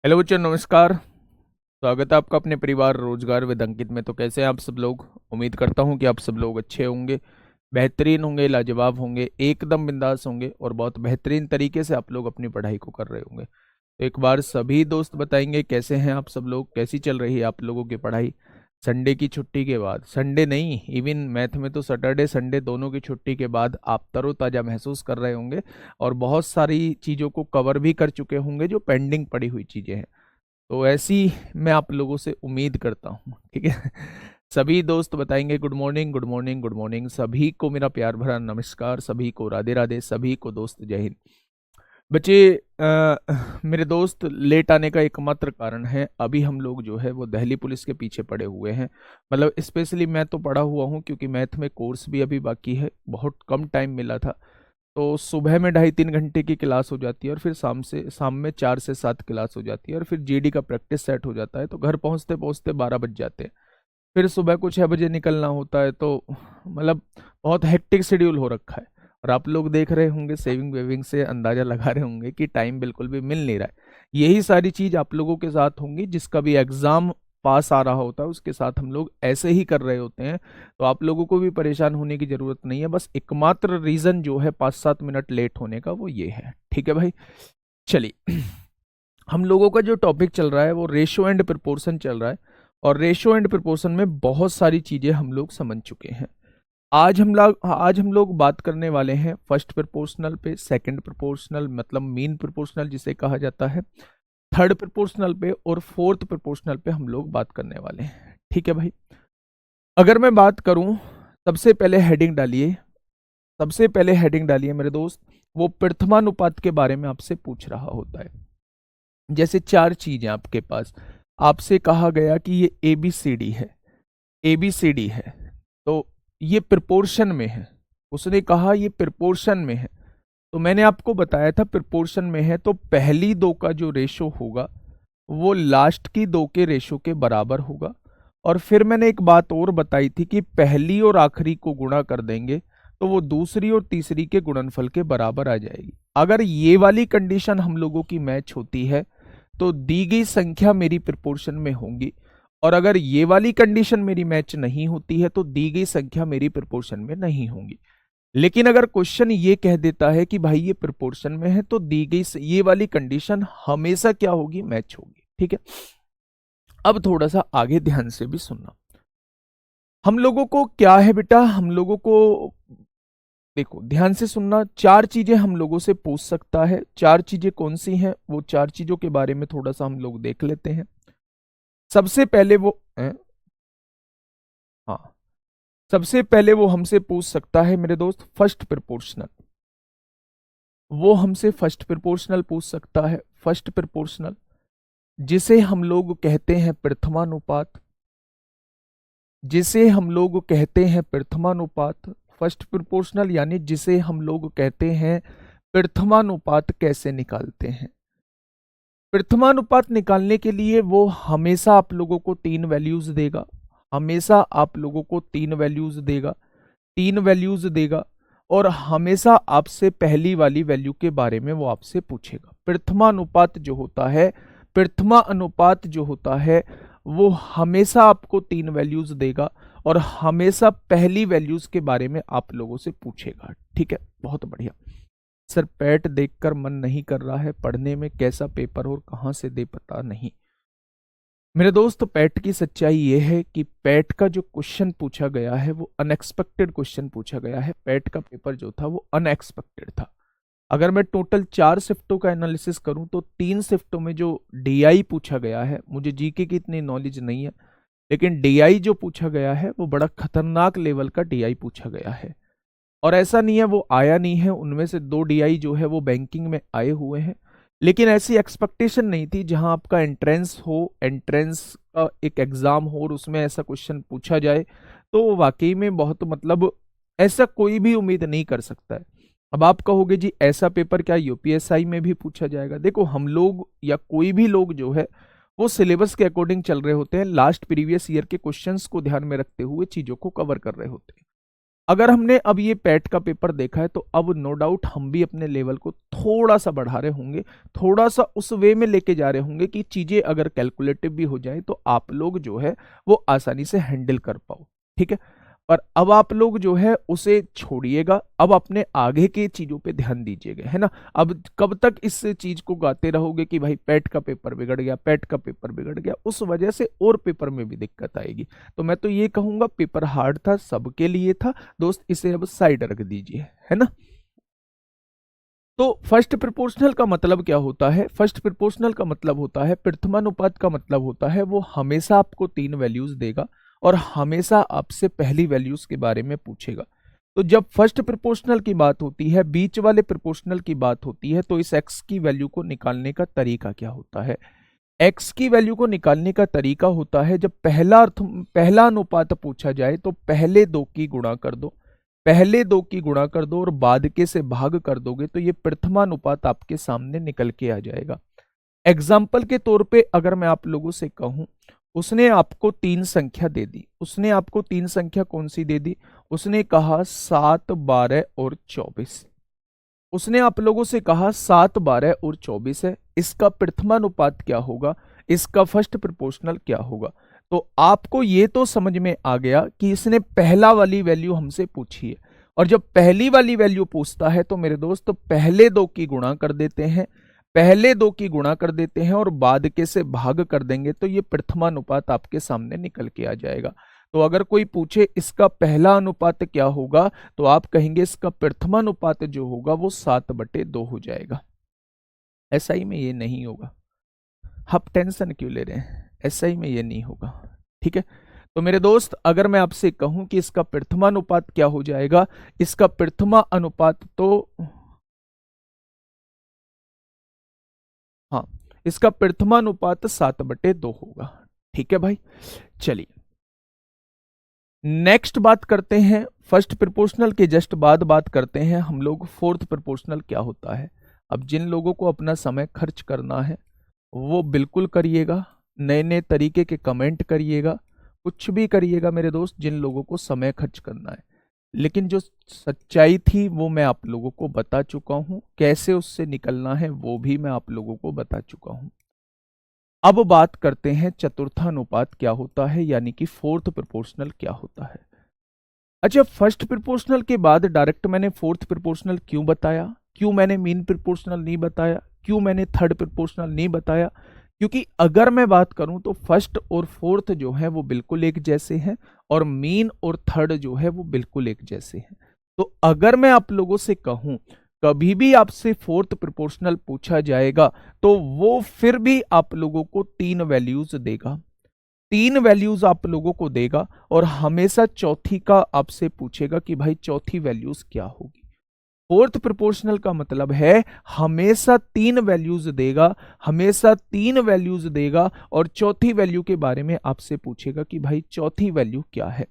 Hello बच्चों, नमस्कार। स्वागत है आपका अपने परिवार रोजगार विद अंकित में। तो कैसे हैं आप सब लोग? उम्मीद करता हूं कि आप सब लोग अच्छे होंगे, बेहतरीन होंगे, लाजवाब होंगे, एकदम बिंदास होंगे और बहुत बेहतरीन तरीके से आप लोग अपनी पढ़ाई को कर रहे होंगे। तो एक बार सभी दोस्त बताएंगे कैसे हैं आप सब लोग, कैसी चल रही है आप लोगों की पढ़ाई संडे की छुट्टी के बाद। संडे नहीं, इवन मैथ में तो सैटरडे संडे दोनों की छुट्टी के बाद आप तरोताज़ा महसूस कर रहे होंगे और बहुत सारी चीज़ों को कवर भी कर चुके होंगे जो पेंडिंग पड़ी हुई चीज़ें हैं। तो ऐसी मैं आप लोगों से उम्मीद करता हूँ, ठीक है। सभी दोस्त बताएंगे good morning, good morning, good morning. सभी को मेरा प्यार भरा नमस्कार, सभी को राधे राधे, सभी को दोस्त जय हिंद। बच्चे, मेरे दोस्त लेट आने का एकमात्र कारण है अभी हम लोग जो है वो दिल्ली पुलिस के पीछे पड़े हुए हैं। मतलब स्पेशली मैं तो पड़ा हुआ हूँ क्योंकि मैथ में कोर्स भी अभी बाकी है, बहुत कम टाइम मिला था। तो सुबह में 2.5-3 घंटे की क्लास हो जाती है और फिर शाम में 4 से 7 क्लास हो जाती है और फिर जीडी का प्रैक्टिस सेट हो जाता है। तो घर पहुंचते पहुंचते 12 बज जाते हैं। फिर सुबह को 6 बजे निकलना होता है। तो मतलब बहुत हेक्टिक शेड्यूल हो रखा है। और आप लोग देख रहे होंगे, सेविंग वेविंग से अंदाजा लगा रहे होंगे कि टाइम बिल्कुल भी मिल नहीं रहा है। यही सारी चीज आप लोगों के साथ होंगी, जिसका भी एग्जाम पास आ रहा होता है उसके साथ हम लोग ऐसे ही कर रहे होते हैं। तो आप लोगों को भी परेशान होने की जरूरत नहीं है। बस एकमात्र रीजन जो है 5-7 मिनट लेट होने का वो ये है, ठीक है भाई। चलिए, हम लोगों का जो टॉपिक चल रहा है वो रेशो एंड प्रोपोर्शन चल रहा है। और रेशो एंड प्रोपोर्शन में बहुत सारी चीजें हम लोग समझ चुके हैं। आज हम लोग बात करने वाले हैं फर्स्ट प्रोपोर्शनल पे, सेकंड प्रोपोर्शनल मतलब मीन प्रोपोर्शनल जिसे कहा जाता है, थर्ड प्रोपोर्शनल पे और फोर्थ प्रोपोर्शनल पे हम लोग बात करने वाले हैं, ठीक है भाई। अगर मैं बात करूं, सबसे पहले हेडिंग डालिए, सबसे पहले हेडिंग डालिए मेरे दोस्त। वो प्रथमानुपात के बारे में आपसे पूछ रहा होता है। जैसे 4 चीजें आपके पास, आपसे कहा गया कि ये ABCD है, ABCD है, तो ये प्रोपोर्शन में है। उसने कहा ये प्रोपोर्शन में है, तो मैंने आपको बताया था प्रोपोर्शन में है तो पहली दो का जो रेशो होगा वो लास्ट की दो के रेशो के बराबर होगा। और फिर मैंने एक बात और बताई थी कि पहली और आखिरी को गुणा कर देंगे तो वो दूसरी और तीसरी के गुणनफल के बराबर आ जाएगी। अगर ये वाली कंडीशन हम लोगों की मैच होती है तो दी गई संख्या मेरी प्रोपोर्शन में होंगी। और अगर ये वाली कंडीशन मेरी मैच नहीं होती है तो दी गई संख्या मेरी प्रोपोर्शन में नहीं होंगी। लेकिन अगर क्वेश्चन ये कह देता है कि भाई ये प्रोपोर्शन में है तो दी गई ये वाली कंडीशन हमेशा क्या होगी, मैच होगी, ठीक है। अब थोड़ा सा आगे ध्यान से भी सुनना। हम लोगों को क्या है बेटा, हम लोगों को देखो ध्यान से सुनना। 4 चीजें हम लोगों से पूछ सकता है। 4 चीजें कौन सी हैं, वो 4 चीजों के बारे में थोड़ा सा हम लोग देख लेते हैं। सबसे पहले वो हाँ, सबसे पहले वो हमसे पूछ सकता है मेरे दोस्त फर्स्ट प्रोपोर्शनल। वो हमसे फर्स्ट प्रोपोर्शनल पूछ सकता है, फर्स्ट प्रोपोर्शनल जिसे हम लोग कहते हैं प्रथमानुपात, जिसे हम लोग कहते हैं प्रथमानुपात। फर्स्ट प्रोपोर्शनल यानी जिसे हम लोग कहते हैं प्रथमानुपात। कैसे निकालते हैं प्रथमानुपात? निकालने के लिए वो हमेशा आप लोगों को 3 वैल्यूज देगा, हमेशा आप लोगों को 3 वैल्यूज देगा, 3 वैल्यूज देगा। और हमेशा आपसे पहली वाली वैल्यू के बारे में वो आपसे पूछेगा। प्रथमानुपात जो होता है, प्रथमा अनुपात जो होता है वो हमेशा आपको 3 वैल्यूज देगा और हमेशा पहली वैल्यूज के बारे में आप लोगों से पूछेगा, ठीक है। बहुत बढ़िया सर, पैट देखकर मन नहीं कर रहा है पढ़ने में, कैसा पेपर और कहां से दे पता नहीं। मेरे दोस्त, पैट की सच्चाई यह है कि पैट का जो क्वेश्चन पूछा गया है वो अनएक्सपेक्टेड क्वेश्चन पूछा गया है। पैट का पेपर जो था वो अनएक्सपेक्टेड था। अगर मैं टोटल 4 शिफ्टों का एनालिसिस करूं तो 3 शिफ्टों में जो डीआई पूछा गया है, मुझे जीके की इतनी नॉलेज नहीं है, लेकिन डीआई जो पूछा गया है वो बड़ा खतरनाक लेवल का डीआई पूछा गया है। और ऐसा नहीं है वो आया नहीं है, उनमें से 2 डीआई जो है वो बैंकिंग में आए हुए हैं। लेकिन ऐसी एक्सपेक्टेशन नहीं थी जहां आपका एंट्रेंस हो, एंट्रेंस का एक एग्जाम हो और उसमें ऐसा क्वेश्चन पूछा जाए। तो वाकई में बहुत मतलब ऐसा कोई भी उम्मीद नहीं कर सकता है। अब आप कहोगे जी ऐसा पेपर क्या यूपीएसआई में भी पूछा जाएगा? देखो, हम लोग या कोई भी लोग जो है वो सिलेबस के अकॉर्डिंग चल रहे होते हैं, लास्ट प्रीवियस ईयर के क्वेश्चंस को ध्यान में रखते हुए चीजों को कवर कर रहे होते हैं। अगर हमने अब ये पैट का पेपर देखा है तो अब नो डाउट हम भी अपने लेवल को थोड़ा सा बढ़ा रहे होंगे, थोड़ा सा उस वे में लेके जा रहे होंगे कि चीजें अगर कैलकुलेटिव भी हो जाए तो आप लोग जो है वो आसानी से हैंडल कर पाओ। ठीक है, पर अब आप लोग जो है उसे छोड़िएगा, अब अपने आगे की चीजों पे ध्यान दीजिएगा, है ना। अब कब तक इस चीज को गाते रहोगे कि भाई पैट का पेपर बिगड़ गया, पैट का पेपर बिगड़ गया, उस वजह से और पेपर में भी दिक्कत आएगी। तो मैं तो ये कहूंगा पेपर हार्ड था, सबके लिए था दोस्त, इसे अब साइड रख दीजिए, है ना। तो फर्स्ट प्रोपोर्शनल का मतलब क्या होता है? फर्स्ट प्रोपोर्शनल का मतलब होता है, प्रथमानुपात का मतलब होता है वो हमेशा आपको 3 वैल्यूज देगा और हमेशा आपसे पहली वैल्यूज के बारे में पूछेगा। तो जब फर्स्ट प्रोपोर्शनल की बात होती है, बीच वाले प्रोपोर्शनल की बात होती है, तो इस x की वैल्यू को निकालने का तरीका क्या होता है? x की वैल्यू को निकालने का तरीका होता है, जब पहला अनुपात पूछा जाए तो पहले 2 की गुणा कर दो, पहले 2 की गुणा कर दो और बाद के से भाग कर दोगे तो ये प्रथमानुपात आपके सामने निकल के आ जाएगा। एग्जाम्पल के तौर पे अगर मैं आप लोगों से कहूं, उसने आपको 3 संख्या दे दी, उसने आपको 3 संख्या कौन सी दे दी? उसने कहा 7, 12 और 24। उसने आप लोगों से कहा 7, 12 और 24 है, इसका प्रथमानुपात क्या होगा, इसका फर्स्ट प्रोपोर्शनल क्या होगा? तो आपको ये तो समझ में आ गया कि इसने पहला वाली वैल्यू हमसे पूछी है, और जब पहली वाली वैल्यू पूछता है तो मेरे दोस्त पहले 2 की गुणा कर देते हैं, पहले 2 की गुणा कर देते हैं और बाद के से भाग कर देंगे तो ये प्रथमानुपात आपके सामने निकल के आ जाएगा। तो अगर कोई पूछे इसका पहला अनुपात क्या होगा, तो आप कहेंगे इसका प्रथमानुपात जो होगा वो 7/2 हो जाएगा। एसआई में ये नहीं होगा, आप टेंशन क्यों ले रहे हैं, एसआई में ये नहीं होगा। ठीक है, तो मेरे दोस्त अगर मैं आपसे कहूं कि इसका प्रथमानुपात क्या हो जाएगा, इसका प्रथमा अनुपात तो हाँ, इसका प्रथमानुपात 7/2 होगा। ठीक है भाई, चलिए नेक्स्ट बात करते हैं। फर्स्ट प्रोपोर्शनल के जस्ट बाद बात करते हैं हम लोग फोर्थ प्रोपोर्शनल क्या होता है। अब जिन लोगों को अपना समय खर्च करना है वो बिल्कुल करिएगा, नए नए तरीके के कमेंट करिएगा, कुछ भी करिएगा मेरे दोस्त, जिन लोगों को समय खर्च करना है। लेकिन जो सच्चाई थी वो मैं आप लोगों को बता चुका हूं, कैसे उससे निकलना है वो भी मैं आप लोगों को बता चुका हूं। अब बात करते हैं चतुर्थानुपात क्या होता है, यानी कि फोर्थ प्रोपोर्शनल क्या होता है। अच्छा, फर्स्ट प्रोपोर्शनल के बाद डायरेक्ट मैंने फोर्थ प्रोपोर्शनल क्यों बताया, क्यों मैंने मीन प्रोपोर्शनल नहीं बताया, क्यों मैंने थर्ड प्रोपोर्शनल नहीं बताया? क्योंकि अगर मैं बात करूं तो फर्स्ट और फोर्थ जो है वो बिल्कुल एक जैसे हैं और मीन और थर्ड जो है वो बिल्कुल एक जैसे हैं। तो अगर मैं आप लोगों से कहूं कभी भी आपसे फोर्थ प्रोपोर्शनल पूछा जाएगा तो वो फिर भी आप लोगों को 3 वैल्यूज देगा, 3 वैल्यूज आप लोगों को देगा और हमेशा चौथी का आपसे पूछेगा कि भाई चौथी वैल्यूज क्या होगी। फोर्थ प्रोपोर्शनल का मतलब है हमेशा 3 वैल्यूज देगा, हमेशा 3 वैल्यूज देगा और चौथी वैल्यू के बारे में आपसे पूछेगा कि भाई चौथी वैल्यू क्या है।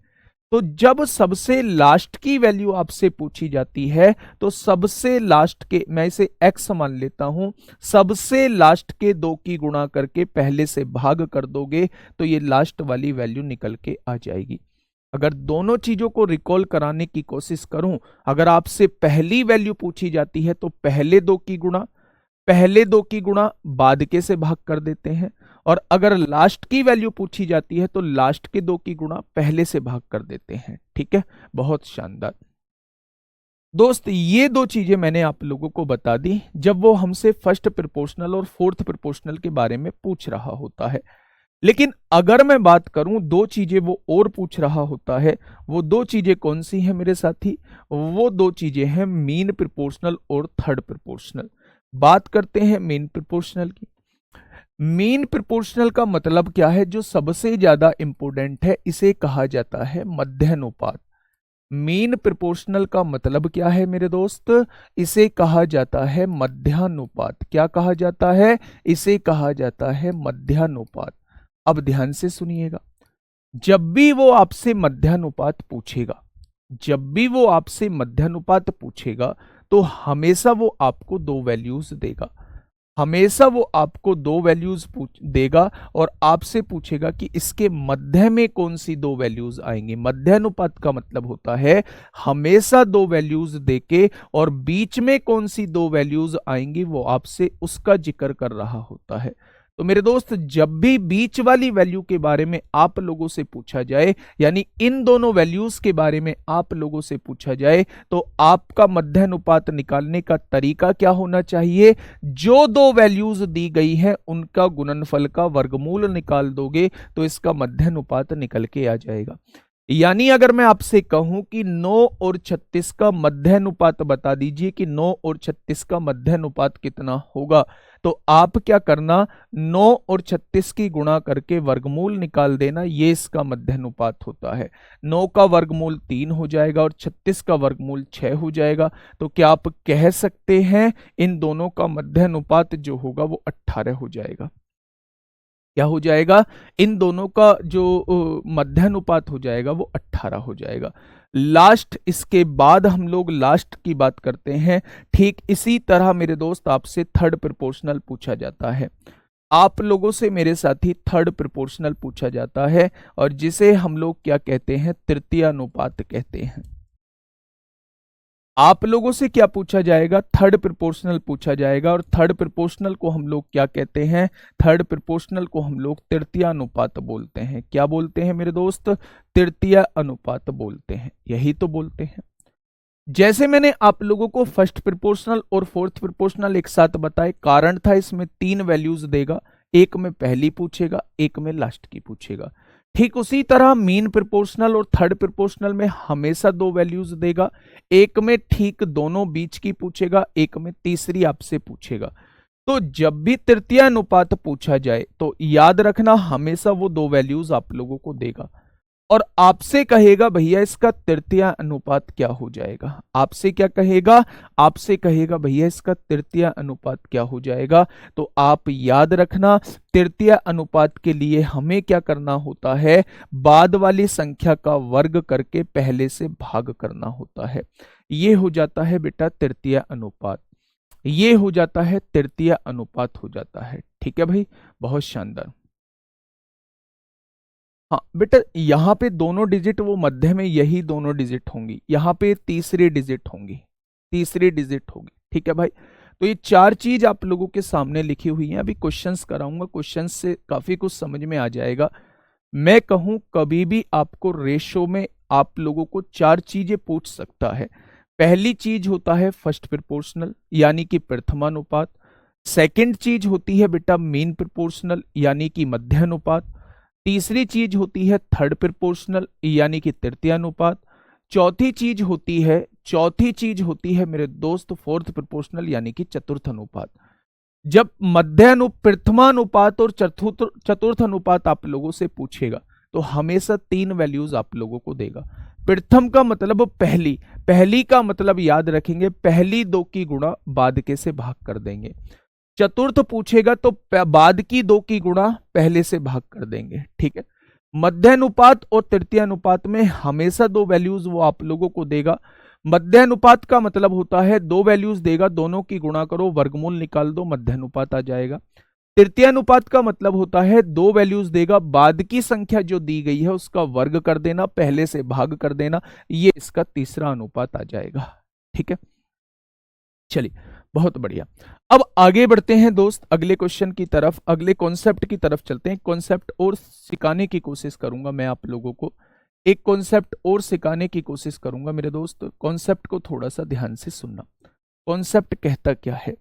तो जब सबसे लास्ट की वैल्यू आपसे पूछी जाती है तो सबसे लास्ट के, मैं इसे x मान लेता हूं, सबसे लास्ट के 2 की गुणा करके पहले से भाग कर दोगे तो ये लास्ट वाली वैल्यू निकल के आ जाएगी। अगर दोनों चीजों को रिकॉल कराने की कोशिश करूं, अगर आपसे पहली वैल्यू पूछी जाती है तो पहले 2 की गुणा, पहले 2 की गुणा बाद के से भाग कर देते हैं, और अगर लास्ट की वैल्यू पूछी जाती है तो लास्ट के 2 की गुणा पहले से भाग कर देते हैं। ठीक है, बहुत शानदार दोस्त, ये 2 चीजें मैंने आप लोगों को बता दी जब वो हमसे फर्स्ट प्रोपोर्शनल और फोर्थ प्रोपोर्शनल के बारे में पूछ रहा होता है। लेकिन अगर मैं बात करूं 2 चीजें वो और पूछ रहा होता है, वो 2 चीजें कौन सी हैं मेरे साथी? वो 2 चीजें हैं मीन प्रोपोर्शनल और थर्ड प्रोपोर्शनल। बात करते हैं मीन प्रोपोर्शनल की। मीन प्रोपोर्शनल का मतलब क्या है? जो सबसे ज्यादा इंपोर्टेंट है, इसे कहा जाता है मध्यानुपात। मीन प्रोपोर्शनल का मतलब क्या है मेरे दोस्त? इसे कहा जाता है मध्यानुपात। क्या कहा जाता है? इसे कहा जाता है मध्यानुपात। अब ध्यान से सुनिएगा, जब भी वो आपसे मध्यानुपात पूछेगा, जब भी वो आपसे मध्यानुपात पूछेगा तो हमेशा वो आपको 2 वैल्यूज देगा। हमेशा वो आपको दो वैल्यूज पूछ देगा और आपसे पूछेगा कि इसके मध्य में कौन सी दो वैल्यूज आएंगी। मध्यानुपात का मतलब होता है हमेशा दो वैल्यूज देके और बीच में कौन सी दो वैल्यूज आएंगी वो आपसे उसका जिक्र कर रहा होता है। तो मेरे दोस्त, जब भी बीच वाली वैल्यू के बारे में आप लोगों से पूछा जाए, यानी इन दोनों वैल्यूज के बारे में आप लोगों से पूछा जाए, तो आपका मध्यानुपात निकालने का तरीका क्या होना चाहिए? जो दो वैल्यूज दी गई है उनका गुणनफल का वर्गमूल निकाल दोगे तो इसका मध्यानुपात निकल के आ जाएगा। यानी अगर मैं आपसे कहूं कि 9 और 36 का मध्यानुपात बता दीजिए कि 9 और 36 का मध्यानुपात कितना होगा, तो आप क्या करना, 9 और 36 की गुणा करके वर्गमूल निकाल देना, ये इसका मध्यानुपात होता है। 9 का वर्गमूल 3 हो जाएगा और 36 का वर्गमूल 6 हो जाएगा। तो क्या आप कह सकते हैं इन दोनों का मध्यानुपात जो होगा वो 18 हो जाएगा? क्या हो जाएगा? इन दोनों का जो मध्यानुपात हो जाएगा वो 18 हो जाएगा। लास्ट, इसके बाद हम लोग लास्ट की बात करते हैं। ठीक इसी तरह मेरे दोस्त आपसे थर्ड प्रोपोर्शनल पूछा जाता है। आप लोगों से मेरे साथी थर्ड प्रोपोर्शनल पूछा जाता है और जिसे हम लोग क्या कहते हैं, तृतीयानुपात कहते हैं। आप लोगों से क्या पूछा जाएगा? थर्ड प्रोपोर्शनल पूछा जाएगा और थर्ड प्रोपोर्शनल को हम लोग क्या कहते हैं? थर्ड प्रोपोर्शनल को हम लोग तृतीय अनुपात बोलते हैं। क्या बोलते हैं मेरे दोस्त? तृतीय अनुपात बोलते हैं, यही तो बोलते हैं। जैसे मैंने आप लोगों को फर्स्ट प्रोपोर्शनल और फोर्थ प्रोपोर्शनल एक साथ बताए, कारण था इसमें 3 वैल्यूज देगा, एक में पहली पूछेगा, एक में लास्ट की पूछेगा। ठीक उसी तरह मीन प्रोपोर्शनल और थर्ड प्रोपोर्शनल में हमेशा 2 वैल्यूज देगा, एक में ठीक दोनों बीच की पूछेगा, एक में तीसरी आपसे पूछेगा। तो जब भी तृतीय अनुपात पूछा जाए तो याद रखना हमेशा वो 2 वैल्यूज आप लोगों को देगा और आपसे कहेगा भैया इसका तृतीय अनुपात क्या हो जाएगा। आपसे क्या कहेगा? आपसे कहेगा भैया इसका तृतीय अनुपात क्या हो जाएगा। तो आप याद रखना तृतीय अनुपात के लिए हमें क्या करना होता है, बाद वाली संख्या का वर्ग करके पहले से भाग करना होता है। ये हो जाता है बेटा तृतीय अनुपात, ये हो जाता है तृतीय अनुपात हो जाता है। ठीक है भाई, बहुत शानदार। हाँ बेटा, यहाँ पे दोनों डिजिट वो मध्य में यही दोनों डिजिट होंगी, यहाँ पे तीसरी डिजिट होंगी, तीसरी डिजिट होगी। ठीक है भाई, तो ये 4 चीज आप लोगों के सामने लिखी हुई हैं। अभी क्वेश्चंस कराऊंगा, क्वेश्चंस से काफी कुछ समझ में आ जाएगा। मैं कहूं कभी भी आपको रेशो में आप लोगों को 4 चीजें पूछ सकता है। पहली चीज होता है फर्स्ट प्रोपोर्शनल यानी कि प्रथमानुपात। सेकंड चीज होती है बेटा मीन प्रोपोर्शनल यानी कि मध्यानुपात। तीसरी चीज होती है थर्ड प्रोपोर्शनल यानी कि तृतीयानुपात। चौथी चीज होती है मेरे दोस्त फोर्थ प्रोपोर्शनल यानी कि चतुर्थ अनुपात। जब प्रथमानुपात और चतुर्थ अनुपात आप लोगों से पूछेगा तो हमेशा 3 वैल्यूज आप लोगों को देगा। प्रथम का मतलब पहली, पहली का मतलब याद रखेंगे पहली 2 की गुणा बाद के से भाग कर देंगे। चतुर्थ पूछेगा तो बाद की 2 की गुणा पहले से भाग कर देंगे। ठीक है, मध्यानुपात और तृतीय अनुपात में हमेशा 2 वैल्यूज वो आप लोगों को देगा। मध्यानुपात का मतलब होता है 2 वैल्यूज देगा, दोनों की गुणा करो, वर्गमूल निकाल दो, मध्यानुपात आ जाएगा। तृतीय अनुपात का मतलब होता है 2 वैल्यूज देगा, बाद की संख्या जो दी गई है उसका वर्ग कर देना, पहले से भाग कर देना, ये इसका तीसरा अनुपात आ जाएगा। ठीक है, चलिए बहुत बढ़िया। अब आगे बढ़ते हैं दोस्त अगले क्वेश्चन की तरफ, अगले कॉन्सेप्ट की तरफ चलते हैं। कॉन्सेप्ट और सिखाने की कोशिश करूंगा मैं आप लोगों को, एक कॉन्सेप्ट और सिखाने की कोशिश करूंगा मेरे दोस्त। कॉन्सेप्ट को थोड़ा सा ध्यान से सुनना। कॉन्सेप्ट कहता क्या है,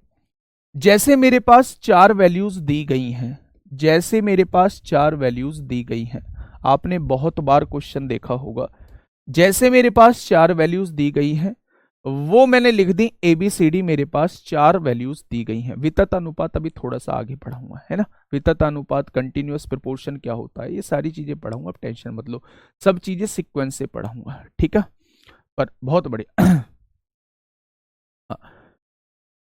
जैसे मेरे पास 4 वैल्यूज दी गई हैं, जैसे मेरे पास 4 वैल्यूज दी गई हैं, आपने बहुत बार क्वेश्चन देखा होगा। जैसे मेरे पास 4 वैल्यूज दी गई हैं, वो मैंने लिख दी ABCD, मेरे पास 4 वैल्यूज दी गई हैं। वितत अनुपात अभी थोड़ा सा आगे पढ़ाऊंगा, है ना। वितत अनुपात, कंटिन्यूअस प्रोपोर्शन क्या होता है, ये सारी चीजें पढ़ाऊंगा, आप टेंशन मत लो, सब चीजें सीक्वेंस से पढ़ाऊंगा। ठीक है, पर बहुत बढ़िया। हाँ,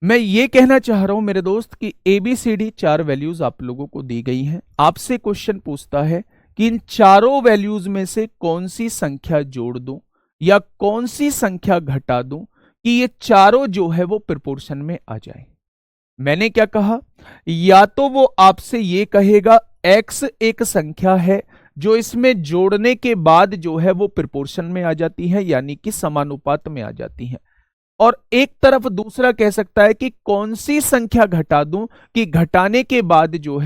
मैं ये कहना चाह रहा हूं मेरे दोस्त कि ABCD 4 वैल्यूज आप लोगों को दी गई हैं। आपसे क्वेश्चन पूछता है कि इन चारों वैल्यूज में से कौन सी संख्या जोड़ दूं या कौन सी संख्या घटा दूं कि ये चारों जो है वो प्रोपोर्शन में आ जाए। मैंने क्या कहा, या तो वो आपसे ये कहेगा x एक संख्या है जो इसमें जोड़ने के बाद जो है वो प्रोपोर्शन में आ जाती है, यानी कि समानुपात में आ जाती है। और एक तरफ दूसरा कह सकता है कि कौन सी संख्या घटा दूं कि घटाने के बाद जो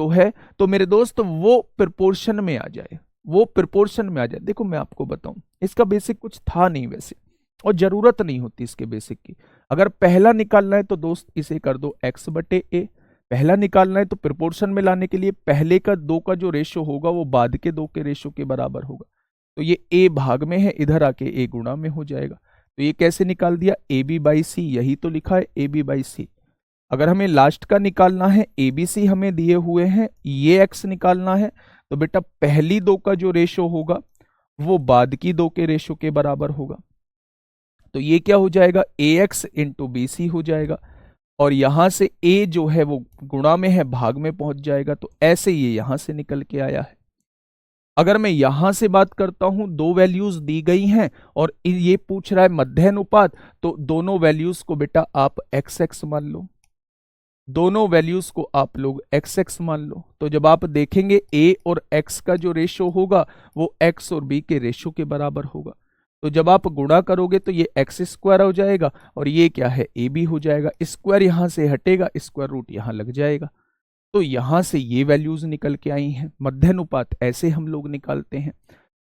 है तो मेरे दोस्त वो प्रोपोर्शन में आ जाए, वो प्रोपोर्शन में आ जाए। देखो मैं आपको बताऊं, इसका बेसिक कुछ था नहीं वैसे, और जरूरत नहीं होती इसके बेसिक की। अगर पहला निकालना है तो दोस्त इसे कर दो x/a। पहला निकालना है तो प्रोपोर्शन में लाने के लिए पहले का 2 का जो रेशो होगा वो बाद के 2 के रेशो के बराबर होगा। तो ये a भाग में है, इधर आके a गुणा में हो जाएगा। तो ये कैसे निकाल दिया, ab/c, यही तो लिखा है ab/c। अगर हमें लास्ट का निकालना है, abc हमें दिए हुए हैं, ये x निकालना है, तो बेटा पहली 2 का जो रेशो होगा वो बाद की 2 के रेशो के बराबर होगा। तो ये क्या हो जाएगा, ax इंटू bc हो जाएगा। और यहां से a जो है वो गुणा में है, भाग में पहुंच जाएगा। तो ऐसे ये यहां से निकल के आया है। अगर मैं यहां से बात करता हूं, 2 वैल्यूज दी गई हैं और ये पूछ रहा है मध्य अनुपात, तो दोनों वैल्यूज को बेटा आप xx मान लो, दोनों वैल्यूज को आप लोग xx मान लो। तो जब आप देखेंगे a और x का जो रेशो होगा वो x और b के रेशो के बराबर होगा। तो जब आप गुणा करोगे तो ये एक्स स्क्वायर हो जाएगा और ये क्या है, ए बी हो जाएगा। स्क्वायर यहां से हटेगा, स्क्वायर रूट यहां लग जाएगा। तो यहां से ये वैल्यूज निकल के आई हैं। मध्यानुपात ऐसे हम लोग निकालते हैं।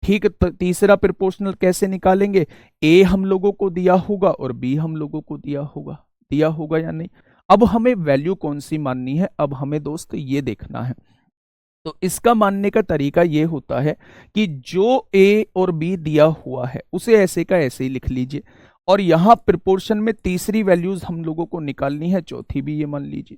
ठीक, तीसरा प्रोपोर्शनल कैसे निकालेंगे, ए हम लोगों को दिया होगा और बी हम लोगों को दिया होगा या नहीं। अब हमें वैल्यू कौन सी माननी है, अब हमें दोस्त ये देखना है। तो इसका मानने का तरीका ये होता है कि जो ए और बी दिया हुआ है उसे ऐसे का ऐसे ही लिख लीजिए, और यहां प्रोपोर्शन में तीसरी वैल्यूज हम लोगों को निकालनी है, चौथी भी ये मान लीजिए।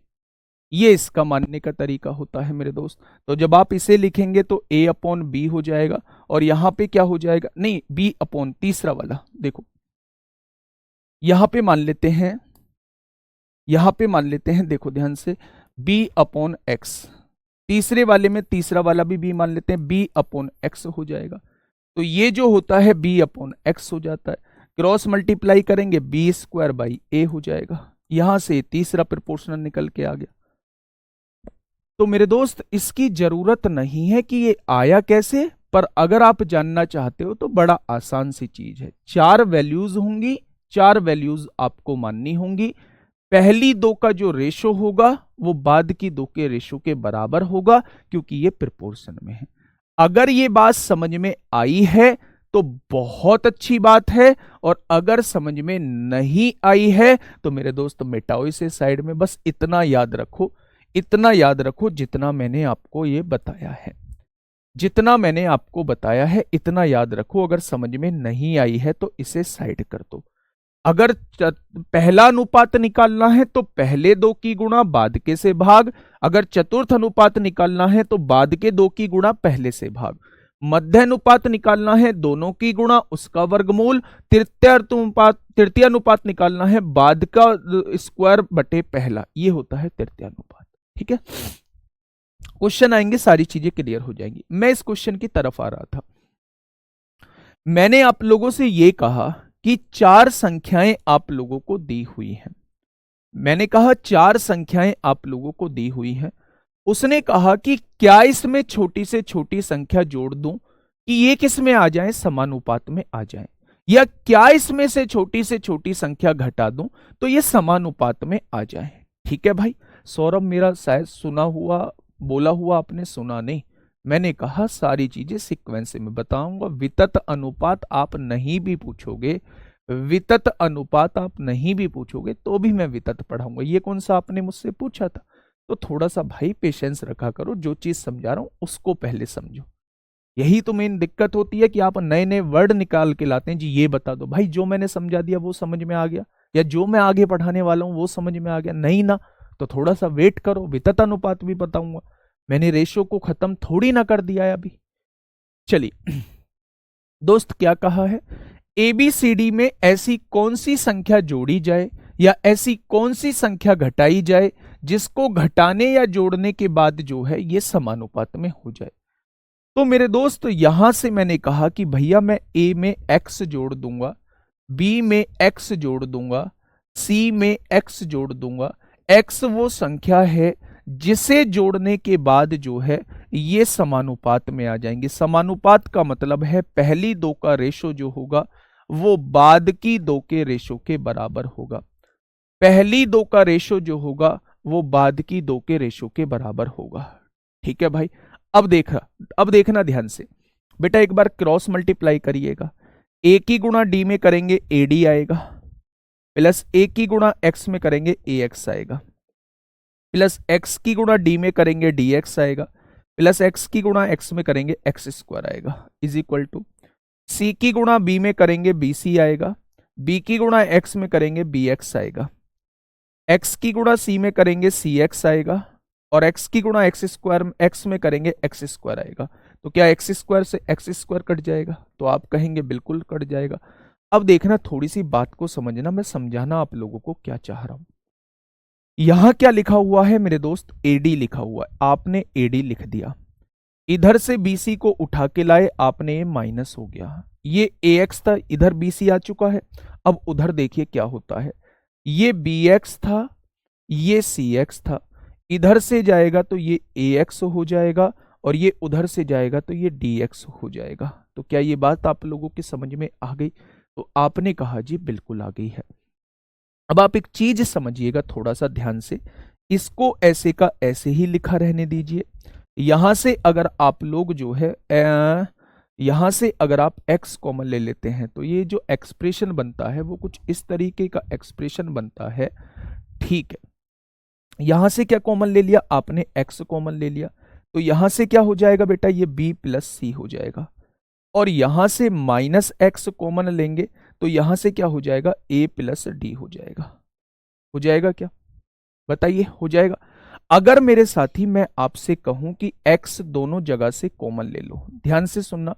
ये इसका मानने का तरीका होता है मेरे दोस्त। तो जब आप इसे लिखेंगे तो a अपॉन बी हो जाएगा, और यहां पे क्या हो जाएगा, नहीं b अपॉन तीसरा वाला, देखो यहां पे मान लेते हैं, देखो ध्यान से, b अपॉन एक्स। तीसरे वाले में तीसरा वाला भी b मान लेते हैं, b अपॉन एक्स हो जाएगा। तो ये जो होता है b अपॉन एक्स हो जाता है। क्रॉस मल्टीप्लाई करेंगे, बी स्क्वायर बाई ए हो जाएगा। यहां से तीसरा प्रोपोर्शनल निकल के आ गया। तो मेरे दोस्त इसकी जरूरत नहीं है कि ये आया कैसे, पर अगर आप जानना चाहते हो तो बड़ा आसान सी चीज है। 4 वैल्यूज होंगी, 4 वैल्यूज आपको माननी होंगी। पहली 2 का जो रेशो होगा वो बाद की 2 के रेशो के बराबर होगा, क्योंकि ये प्रोपोर्शन में है। अगर ये बात समझ में आई है तो बहुत अच्छी बात है, और अगर समझ में नहीं आई है तो मेरे दोस्त मिटाओ इसे साइड में। बस इतना याद रखो, इतना याद रखो जितना मैंने आपको ये बताया है, जितना मैंने आपको बताया है इतना याद रखो। अगर समझ में नहीं आई है तो इसे साइड कर दो। अगर पहला अनुपात निकालना है तो पहले 2 की गुणा बाद के से भाग। अगर चतुर्थ अनुपात निकालना है तो बाद के 2 की गुणा पहले से भाग। मध्य अनुपात निकालना है दोनों की गुणा उसका वर्गमूल। तृतीय अनुपात निकालना है बाद का स्क्वायर बटे पहला, ये होता है तृतीय अनुपात। ठीक है, क्वेश्चन आएंगे, सारी चीजें क्लियर हो जाएंगी। मैं इस क्वेश्चन की तरफ आ रहा था। मैंने आप लोगों से यह कहा कि 4 संख्याएं आप लोगों को दी हुई हैं। मैंने कहा 4 संख्याएं आप लोगों को दी हुई हैं। उसने कहा कि क्या इसमें छोटी से छोटी संख्या जोड़ दूं कि ये किस में आ जाए, समानुपात में आ जाए, या क्या इसमें से छोटी संख्या घटा दूं तो ये समानुपात में आ जाए। ठीक है भाई, सौरभ मेरा शायद सुना हुआ बोला हुआ आपने सुना नहीं। मैंने कहा सारी चीजें सीक्वेंस में बताऊंगा। वितत अनुपात आप नहीं भी पूछोगे, वितत अनुपात आप नहीं भी पूछोगे तो भी मैं वितत पढ़ाऊंगा। ये कौन सा आपने मुझसे पूछा था? तो थोड़ा सा भाई पेशेंस रखा करो, जो चीज समझा रहा हूं उसको पहले समझो। यही तो मेन दिक्कत होती है कि आप नए नए वर्ड निकाल के लाते हैं। जी ये बता दो भाई, जो मैंने समझा दिया वो समझ में आ गया, या जो मैं आगे पढ़ाने वाला हूं वो समझ में आ गया? नहीं ना, तो थोड़ा सा वेट करो, वितत अनुपात भी बताऊंगा। मैंने रेशो को खत्म थोड़ी ना कर दिया है अभी। चलिए दोस्त, क्या कहा है, एबीसीडी में ऐसी कौन सी संख्या जोड़ी जाए या ऐसी कौन सी संख्या घटाई जाए जिसको घटाने या जोड़ने के बाद जो है ये समानुपात में हो जाए। तो मेरे दोस्त यहां से मैंने कहा कि भैया मैं ए में एक्स जोड़ दूंगा, बी में एक्स जोड़ दूंगा, सी में x जोड़ दूंगा। x वो संख्या है जिसे जोड़ने के बाद जो है ये समानुपात में आ जाएंगे। समानुपात का मतलब है पहली दो का रेशो जो होगा वो बाद की दो के रेशो के बराबर होगा। पहली दो का रेशो जो होगा वो बाद की दो के रेशो के बराबर होगा। ठीक है भाई। अब देखना ध्यान से बेटा, एक बार क्रॉस मल्टीप्लाई करिएगा। ए की गुणा डी में करेंगे एडी आएगा, प्लस ए की गुणा एक्स में करेंगे ए एक्स आएगा, प्लस एक्स की गुणा डी में करेंगे डी एक्स आएगा, प्लस एक्स की गुणा एक्स में करेंगे एक्स स्क्वायर आएगा, इज इक्वल टू सी की गुणा बी में करेंगे बी सी आएगा, बी की गुणा एक्स में करेंगे बी एक्स आएगा, एक्स की गुणा सी में करेंगे सी एक्स आएगा, और एक्स की गुणा एक्स स्क्वायर एक्स में करेंगे एक्स स्क्वायर आएगा। तो क्या एक्स स्क्वायर से एक्स स्क्वायर कट जाएगा? तो आप कहेंगे बिल्कुल कट जाएगा। अब देखना, थोड़ी सी बात को समझना, मैं समझाना आप लोगों को क्या चाह रहा हूं। यहां क्या लिखा हुआ है मेरे दोस्त? एडी लिखा हुआ है। आपने एडी लिख दिया, इधर से बीसी को उठा के लाए, आपने माइनस हो गया। ये ए एक्स था, इधर बीसी आ चुका है। अब उधर देखिए क्या होता है, ये बी एक्स था, ये सी एक्स था, इधर से जाएगा तो ये ए एक्स हो जाएगा, और ये उधर से जाएगा तो ये डी एक्स हो जाएगा। तो क्या ये बात आप लोगों की समझ में आ गई? तो आपने कहा जी बिल्कुल आ गई है। अब आप एक चीज समझिएगा थोड़ा सा ध्यान से, इसको ऐसे का ऐसे ही लिखा रहने दीजिए। यहां से अगर आप लोग जो है यहां से अगर आप x कॉमन ले लेते हैं तो ये जो एक्सप्रेशन बनता है वो कुछ इस तरीके का एक्सप्रेशन बनता है। ठीक है, यहां से क्या कॉमन ले लिया आपने? x कॉमन ले लिया, तो यहां से क्या हो जाएगा बेटा? ये b प्लस सी हो जाएगा। और यहां से माइनस एक्स कॉमन लेंगे तो यहां से क्या हो जाएगा? a प्लस डी हो जाएगा। हो जाएगा क्या? बताइए, हो जाएगा? अगर मेरे साथी मैं आपसे कहूं कि x दोनों जगह से कॉमन ले लो, ध्यान से सुनना,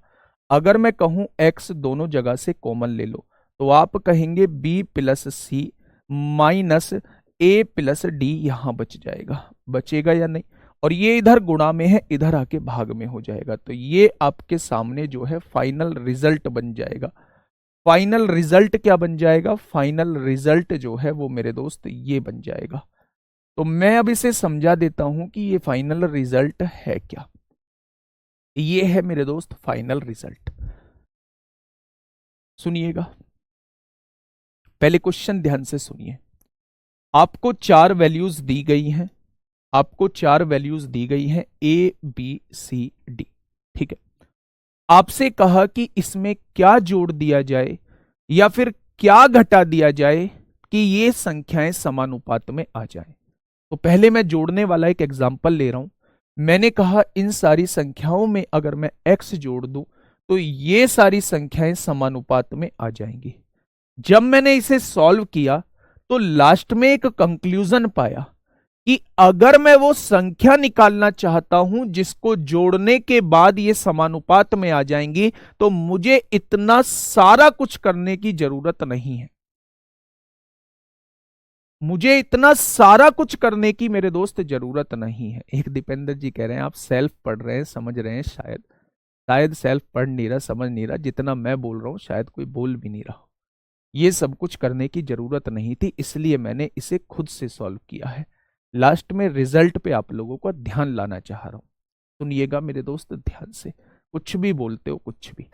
अगर मैं कहूं x दोनों जगह से कॉमन ले लो तो आप कहेंगे b plus C minus a plus D यहां बच जाएगा। बचेगा या नहीं? और ये इधर गुणा में है, इधर आके भाग में हो जाएगा। तो ये आपके सामने जो है फाइनल रिजल्ट बन जाएगा। फाइनल रिजल्ट क्या बन जाएगा? फाइनल रिजल्ट जो है वो मेरे दोस्त ये बन जाएगा। तो मैं अब इसे समझा देता हूं कि ये फाइनल रिजल्ट है क्या। ये है मेरे दोस्त फाइनल रिजल्ट। सुनिएगा, पहले क्वेश्चन ध्यान से सुनिए। आपको चार वैल्यूज दी गई हैं, आपको चार वैल्यूज दी गई हैं ए बी सी डी। ठीक है, आपसे कहा कि इसमें क्या जोड़ दिया जाए या फिर क्या घटा दिया जाए कि ये संख्याएं समानुपात में आ जाए। तो पहले मैं जोड़ने वाला एक एग्जाम्पल ले रहा हूं। मैंने कहा इन सारी संख्याओं में अगर मैं x जोड़ दूं तो ये सारी संख्याएं समानुपात में आ जाएंगी। जब मैंने इसे सॉल्व किया तो लास्ट में एक कंक्लूजन पाया कि अगर मैं वो संख्या निकालना चाहता हूं जिसको जोड़ने के बाद ये समानुपात में आ जाएंगी तो मुझे इतना सारा कुछ करने की जरूरत नहीं है। मुझे इतना सारा कुछ करने की मेरे दोस्त जरूरत नहीं है। एक दीपेंद्र जी कह रहे हैं आप सेल्फ पढ़ रहे हैं, समझ रहे हैं, शायद सेल्फ पढ़ नहीं रहा, समझ नहीं रहा, जितना मैं बोल रहा हूं शायद कोई बोल भी नहीं रहा। ये सब कुछ करने की जरूरत नहीं थी, इसलिए मैंने इसे खुद से सॉल्व किया है। लास्ट में रिजल्ट पे आप लोगों का ध्यान लाना चाह रहा हूं। सुनिएगा मेरे दोस्त ध्यान से, कुछ भी बोलते हो कुछ भी।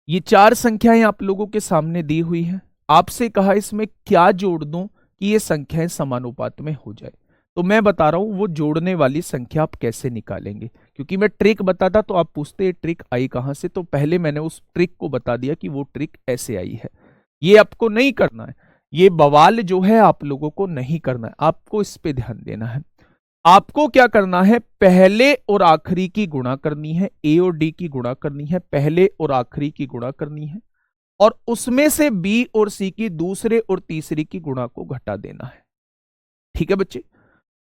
ये चार संख्याएं आप लोगों के सामने दी हुई हैं। आपसे कहा इसमें क्या जोड़ दूं कि ये संख्याएं समानुपात में हो जाए। तो मैं बता रहा हूं वो जोड़ने वाली संख्या आप कैसे निकालेंगे, क्योंकि मैं ट्रिक बताता तो आप पूछते ट्रिक आई कहां से। तो पहले मैंने उस ट्रिक को बता दिया कि वो ट्रिक ऐसे आई है। ये आपको नहीं करना है, ये बवाल जो है आप लोगों को नहीं करना है, आपको इस पे ध्यान देना है। आपको क्या करना है? पहले और आखिरी की गुणा करनी है, ए और डी की गुणा करनी है, पहले और आखिरी की गुणा करनी है, और उसमें से बी और सी की दूसरे और तीसरी की गुणा को घटा देना है। ठीक है बच्चे,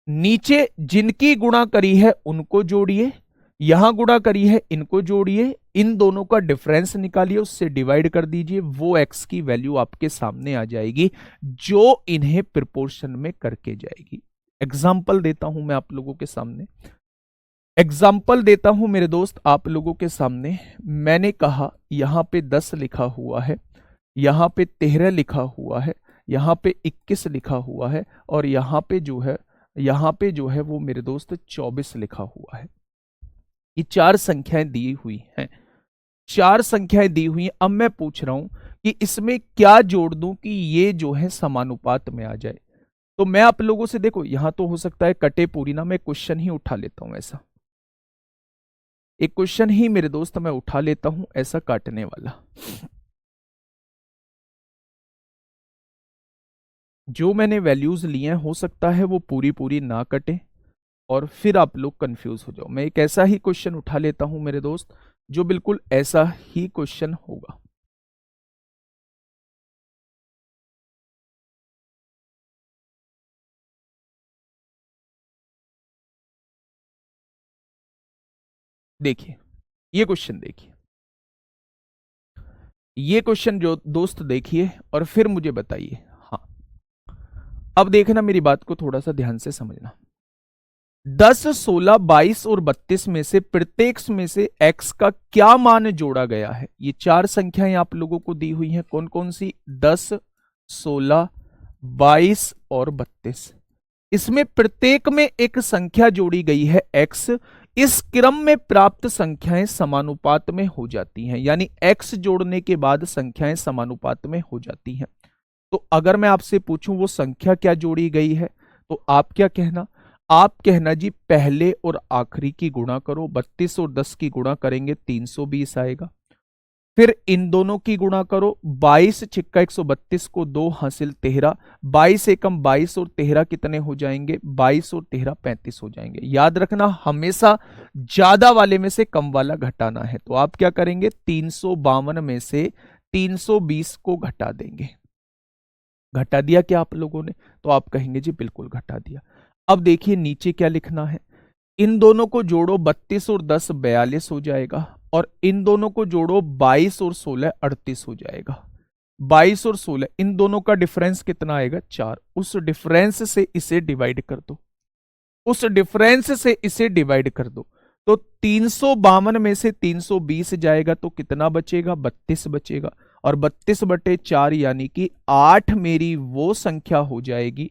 नीचे जिनकी गुणा करी है उनको जोड़िए, यहां गुणा करी है इनको जोड़िए, इन दोनों का डिफरेंस निकालिए, उससे डिवाइड कर दीजिए, वो एक्स की वैल्यू आपके सामने आ जाएगी जो इन्हें प्रोपोर्शन में करके जाएगी। एग्जाम्पल देता हूं मैं आप लोगों के सामने, एग्जाम्पल देता हूं मेरे दोस्त आप लोगों के सामने। मैंने कहा यहां पे 10 लिखा हुआ है, यहां पे 13 लिखा हुआ है, यहाँ पे 21 लिखा हुआ है और यहाँ पे जो है वो मेरे दोस्त 24 लिखा हुआ है। ये चार संख्याएं दी हुई हैं, चार संख्याएं दी हुई हैं। अब मैं पूछ रहा हूं कि इसमें क्या जोड़ दूं कि ये जो है समानुपात में आ जाए। तो मैं आप लोगों से, देखो यहां तो हो सकता है कटे पूरी ना, मैं क्वेश्चन ही उठा लेता हूं ऐसा, एक क्वेश्चन ही मेरे दोस्त मैं उठा लेता हूं ऐसा काटने वाला। जो मैंने वैल्यूज लिए हैं हो सकता है वो पूरी पूरी ना कटे और फिर आप लोग कंफ्यूज हो जाओ। मैं एक ऐसा ही क्वेश्चन उठा लेता हूं मेरे दोस्त, जो बिल्कुल ऐसा ही क्वेश्चन होगा। देखिए ये क्वेश्चन देखिए, ये क्वेश्चन जो दोस्त देखिए और फिर मुझे बताइए। हाँ, अब देखना, मेरी बात को थोड़ा सा ध्यान से समझना। 10, 16, 22 और 32 में से प्रत्येक में से x का क्या मान जोड़ा गया है। ये चार संख्याएं आप लोगों को दी हुई हैं, कौन कौन सी? 10, 16, 22 और 32। इसमें प्रत्येक में एक संख्या जोड़ी गई है x। इस क्रम में प्राप्त संख्याएं समानुपात में हो जाती हैं, यानी x जोड़ने के बाद संख्याएं समानुपात में हो जाती हैं। तो अगर मैं आपसे पूछूं वो संख्या क्या जोड़ी गई है, तो आप क्या कहना? आप कहना जी पहले और आखिरी की गुणा करो, 32 और 10 की गुणा करेंगे 320 आएगा। फिर इन दोनों की गुणा करो, 22 छिक्का 132 को 2 हासिल 13, 22 एकम 22 और 13 कितने हो जाएंगे? 22 और 13 35 हो जाएंगे। याद रखना हमेशा ज्यादा वाले में से कम वाला घटाना है। तो आप क्या करेंगे? 352 में से 320 को घटा देंगे। घटा दिया क्या आप लोगों ने? तो आप कहेंगे जी बिल्कुल घटा दिया। अब देखिए नीचे क्या लिखना है, इन दोनों को जोड़ो, 32 और 10 42 हो जाएगा, और इन दोनों को जोड़ो 22 और 16 38 हो जाएगा। 22 और 16 इन दोनों का डिफरेंस कितना आएगा? 4। उस डिफरेंस से इसे डिवाइड कर दो, उस डिफरेंस से इसे डिवाइड कर दो। तो 352 में से 320 जाएगा तो कितना बचेगा? 32 बचेगा। और 32/4 यानी कि 8 मेरी वो संख्या हो जाएगी,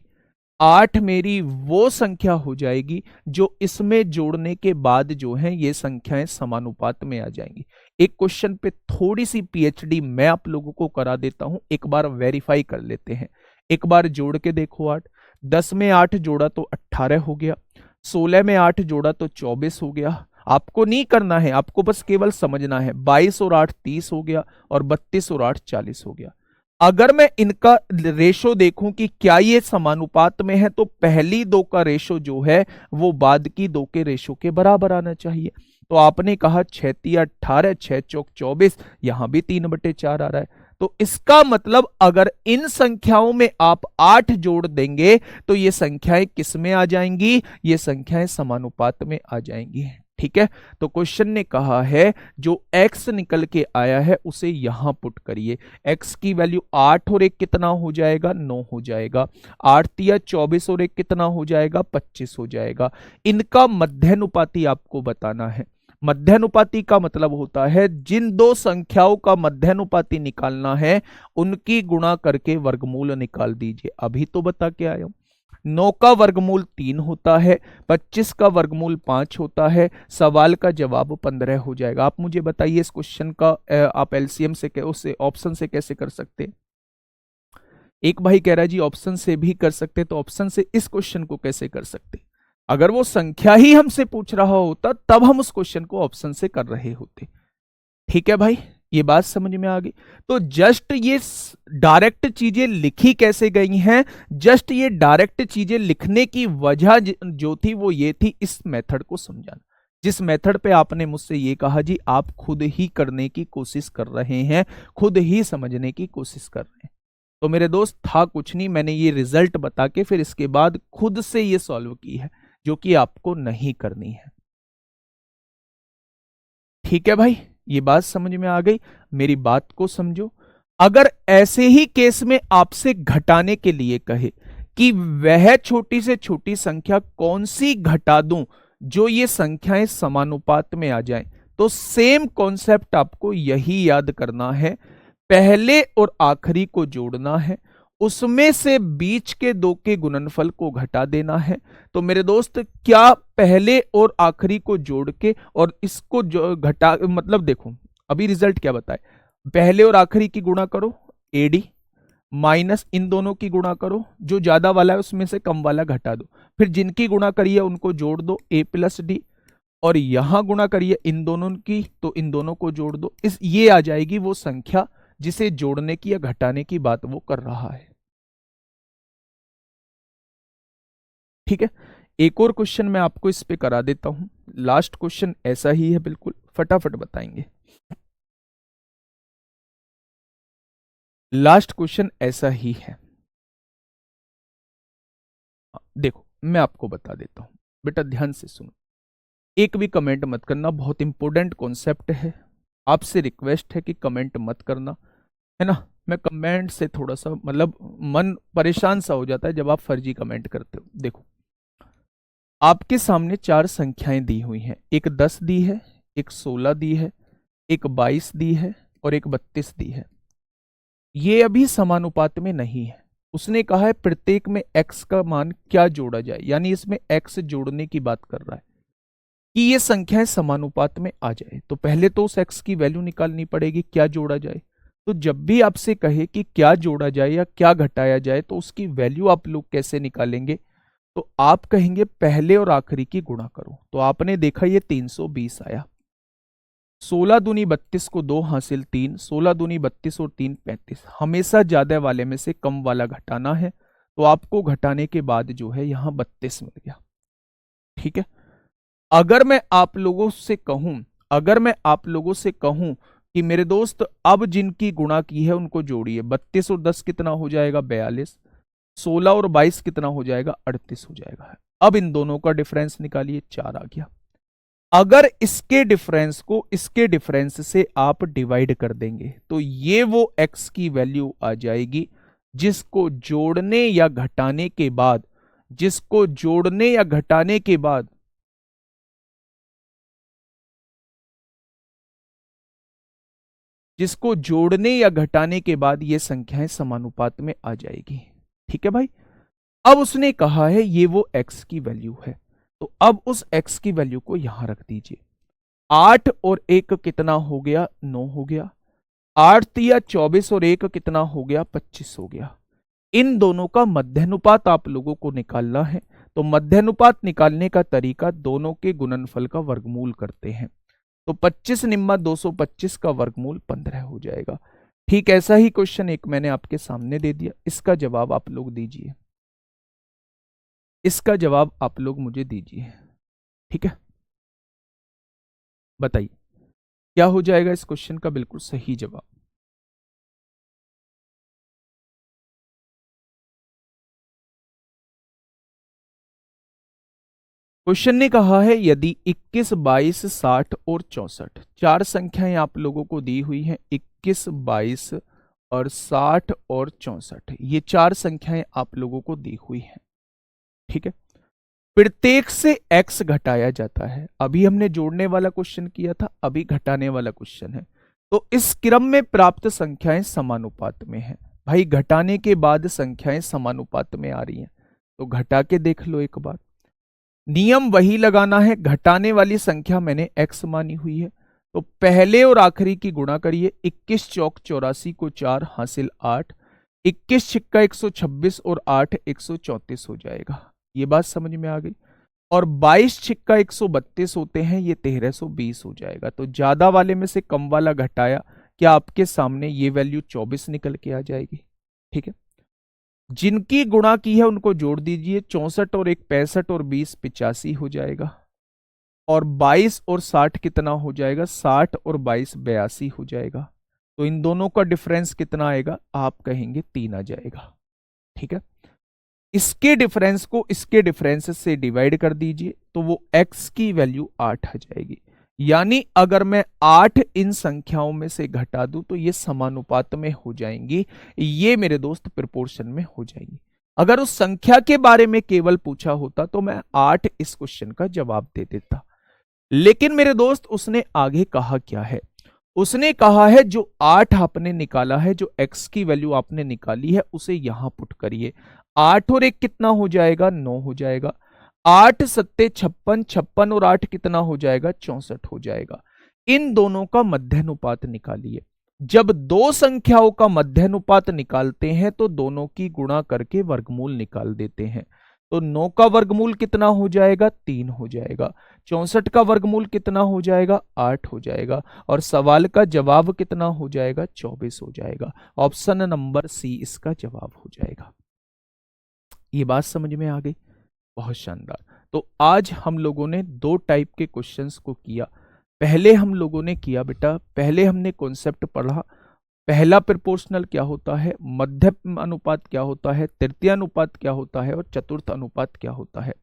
8 मेरी वो संख्या हो जाएगी जो इसमें जोड़ने के बाद जो है ये संख्याएं समानुपात में आ जाएंगी। एक क्वेश्चन पे थोड़ी सी पीएचडी मैं आप लोगों को करा देता हूं, एक बार वेरीफाई कर लेते हैं। एक बार जोड़ के देखो, 8 10 में 8 जोड़ा तो 18 हो गया, 16 में 8 जोड़ा तो 24 हो गया। आपको नहीं करना है, आपको बस केवल समझना है। 22 और 8 30 हो गया, और 32 और 8 40 हो गया। अगर मैं इनका रेशो देखूं कि क्या ये समानुपात में है, तो पहली दो का रेशो जो है वो बाद की दो के रेशो के बराबर आना चाहिए। तो आपने कहा 6 तिया 18, 6 चौक 24, यहां भी 3/4 आ रहा है। तो इसका मतलब अगर इन संख्याओं में आप 8 जोड़ देंगे तो ये संख्याएं किस में आ जाएंगी? ये संख्याएं समानुपात में आ जाएंगी। ठीक है, तो क्वेश्चन ने कहा है जो x निकल के आया है उसे यहां पुट करिए। x की वैल्यू 8 और 1 कितना हो जाएगा? 9 हो जाएगा। 8 तिया 24 और 1 कितना हो जाएगा? 25 हो जाएगा। इनका मध्यानुपाती आपको बताना है। मध्यानुपाती का मतलब होता है जिन दो संख्याओं का मध्यानुपाती निकालना है उनकी गुणा करके वर्गमूल निकाल दीजिए। अभी तो बता के आया हूं। 9 का वर्गमूल 3 होता है, 25 का वर्गमूल 5 होता है। सवाल का जवाब 15 हो जाएगा। आप मुझे बताइए इस क्वेश्चन का आप एलसीएम से उससे ऑप्शन से कैसे कर सकते हैं? एक भाई कह रहा है जी ऑप्शन से भी कर सकते, तो ऑप्शन से इस क्वेश्चन को कैसे कर सकते? अगर वो संख्या ही हमसे पूछ रहा होता तब हम उस क्वेश्चन को ऑप्शन से कर रहे होते। ठीक है भाई, ये बात समझ में आ गई। तो जस्ट ये डायरेक्ट चीजें लिखी कैसे गई हैं? जस्ट ये डायरेक्ट चीजें लिखने की वजह जो थी वो ये थी, इस मेथड को समझाना। जिस मेथड पे आपने मुझसे ये कहा जी आप खुद ही करने की कोशिश कर रहे हैं, खुद ही समझने की कोशिश कर रहे हैं। तो मेरे दोस्त था कुछ नहीं, मैंने ये रिजल्ट बता के फिर इसके बाद खुद से ये सॉल्व की है, जो कि आपको नहीं करनी है। ठीक है भाई, ये बात समझ में आ गई। मेरी बात को समझो। अगर ऐसे ही केस में आपसे घटाने के लिए कहे कि वह छोटी से छोटी संख्या कौन सी घटा दूं जो ये संख्याएं समानुपात में आ जाएं, तो सेम कॉन्सेप्ट आपको यही याद करना है। पहले और आखिरी को जोड़ना है, उसमें से बीच के दो के गुणनफल को घटा देना है। तो मेरे दोस्त क्या पहले और आखिरी को जोड़ के और इसको जो घटा, मतलब देखो अभी रिजल्ट क्या बताए, पहले और आखिरी की गुणा करो एडी, माइनस इन दोनों की गुणा करो, जो ज्यादा वाला है उसमें से कम वाला घटा दो, फिर जिनकी गुणा करिए उनको जोड़ दो ए प्लस डी, और यहां गुणा करिए इन दोनों की तो इन दोनों को जोड़ दो। इस ये आ जाएगी वो संख्या जिसे जोड़ने की या घटाने की बात वो कर रहा है। ठीक है, एक और क्वेश्चन मैं आपको इस पे करा देता हूं, लास्ट क्वेश्चन ऐसा ही है, बिल्कुल फटाफट बताएंगे। लास्ट क्वेश्चन ऐसा ही है, देखो मैं आपको बता देता हूं, बेटा ध्यान से सुनो, एक भी कमेंट मत करना, बहुत इंपॉर्टेंट कॉन्सेप्ट है, आपसे रिक्वेस्ट है कि कमेंट मत करना, है ना। मैं कमेंट से थोड़ा सा मतलब मन परेशान सा हो जाता है जब आप फर्जी कमेंट करते हो। देखो आपके सामने चार संख्याएं दी हुई हैं, एक 10 दी है, एक 16 दी है, एक 22 दी है और एक 32 दी है। ये अभी समानुपात में नहीं है। उसने कहा है प्रत्येक में x का मान क्या जोड़ा जाए, यानी इसमें x जोड़ने की बात कर रहा है कि ये संख्याएं समानुपात में आ जाए। तो पहले तो उस x की वैल्यू निकालनी पड़ेगी, क्या जोड़ा जाए। तो जब भी आपसे कहे कि क्या जोड़ा जाए या क्या घटाया जाए तो उसकी वैल्यू आप लोग कैसे निकालेंगे, तो आप कहेंगे पहले और आखिरी की गुणा करो। तो आपने देखा ये 320 आया, 16 दूनी 32 को 2 हासिल 3, 16 दूनी 32 और 3 35, हमेशा ज्यादा वाले में से कम वाला घटाना है। तो आपको घटाने के बाद जो है यहां 32 मिल गया। ठीक है, अगर मैं आप लोगों से कहूं, अगर मैं आप लोगों से कहूं कि मेरे दोस्त अब जिनकी गुणा की है उनको जोड़िए, 32 और 10 कितना हो जाएगा 42, 16 और 22 कितना हो जाएगा 38 हो जाएगा। अब इन दोनों का डिफरेंस निकालिए, 4 आ गया। अगर इसके डिफरेंस को इसके डिफरेंस से आप डिवाइड कर देंगे तो ये वो x की वैल्यू आ जाएगी जिसको जोड़ने या घटाने के बाद, जिसको जोड़ने या घटाने के बाद जिसको जोड़ने या घटाने के बाद ये संख्याएं समानुपात में आ जाएगी। ठीक है भाई, अब उसने कहा है ये वो x की वैल्यू है, तो अब उस x की वैल्यू को यहां रख दीजिए। 8 और 1 कितना हो गया 9 हो गया, 8 तिया 24 और 1 कितना हो गया 25 हो गया। इन दोनों का मध्यानुपात आप लोगों को निकालना है। तो मध्यानुपात निकालने का तरीका दोनों के गुणनफल का वर्गमूल करते हैं। तो 25 निम्मा 225 का वर्गमूल 15 हो जाएगा। ठीक ऐसा ही क्वेश्चन एक मैंने आपके सामने दे दिया, इसका जवाब आप लोग दीजिए, इसका जवाब आप लोग मुझे दीजिए। ठीक है, बताइए क्या हो जाएगा इस क्वेश्चन का बिल्कुल सही जवाब। क्वेश्चन ने कहा है यदि 21, 22, 60 और 64 चार संख्याएं आप लोगों को दी हुई हैं, 21, 22 और 60 और 64, ये चार संख्याएं आप लोगों को दी हुई हैं। ठीक है, प्रत्येक से x घटाया जाता है। अभी हमने जोड़ने वाला क्वेश्चन किया था, अभी घटाने वाला क्वेश्चन है। तो इस क्रम में प्राप्त संख्याएं समानुपात में है। भाई घटाने के बाद संख्याएं समानुपात में आ रही हैं, तो घटा के देख लो एक बार। नियम वही लगाना है, घटाने वाली संख्या मैंने x मानी हुई है, तो पहले और आखिरी की गुणा करिए। 21 चौक 84 को 4 हासिल 8, 21 छिक्का 126 और 8 134 हो जाएगा। ये बात समझ में आ गई। और 22 छिक्का 132 होते हैं, ये 1320 हो जाएगा। तो ज्यादा वाले में से कम वाला घटाया, क्या आपके सामने ये वैल्यू 24 निकल के आ जाएगी। ठीक है, जिनकी गुणा की है उनको जोड़ दीजिए, 64 और 1 65 और 20 85 हो जाएगा। और 22 और 60 कितना हो जाएगा, 60 और 22 82 हो जाएगा। तो इन दोनों का डिफरेंस कितना आएगा, आप कहेंगे 3 आ जाएगा। ठीक है, इसके डिफरेंस को इसके डिफरेंस से डिवाइड कर दीजिए तो वो x की वैल्यू 8 आ जाएगी। यानी अगर मैं 8 इन संख्याओं में से घटा दूं तो ये समानुपात में हो जाएंगी, ये मेरे दोस्त प्रोपोर्शन में हो जाएंगी। अगर उस संख्या के बारे में केवल पूछा होता तो मैं 8 इस क्वेश्चन का जवाब दे देता। लेकिन मेरे दोस्त उसने आगे कहा क्या है, उसने कहा है जो 8 आपने निकाला है, जो x की वैल्यू आपने निकाली है उसे यहां पुट करिए। 8 और 1 कितना हो जाएगा, 9 हो जाएगा। 8 सत्ते 56, 56 और 8 कितना हो जाएगा, 64 हो जाएगा। इन दोनों का मध्यानुपात निकालिए। जब दो संख्याओं का मध्यानुपात निकालते हैं तो दोनों की गुणा करके वर्गमूल निकाल देते हैं। तो 9 का वर्गमूल कितना हो जाएगा, 3 हो जाएगा। 64 का वर्गमूल कितना हो जाएगा, 8 हो जाएगा। और सवाल का जवाब कितना हो जाएगा, 24 हो जाएगा। ऑप्शन नंबर सी इसका जवाब हो जाएगा। ये बात समझ में आ गई, बहुत शानदार। तो आज हम लोगों ने दो टाइप के क्वेश्चंस को किया। पहले हम लोगों ने किया बेटा, पहले हमने कॉन्सेप्ट पढ़ा, पहला प्रोपोर्शनल क्या होता है, मध्य अनुपात क्या होता है, तृतीय अनुपात क्या होता है और चतुर्थ अनुपात क्या होता है।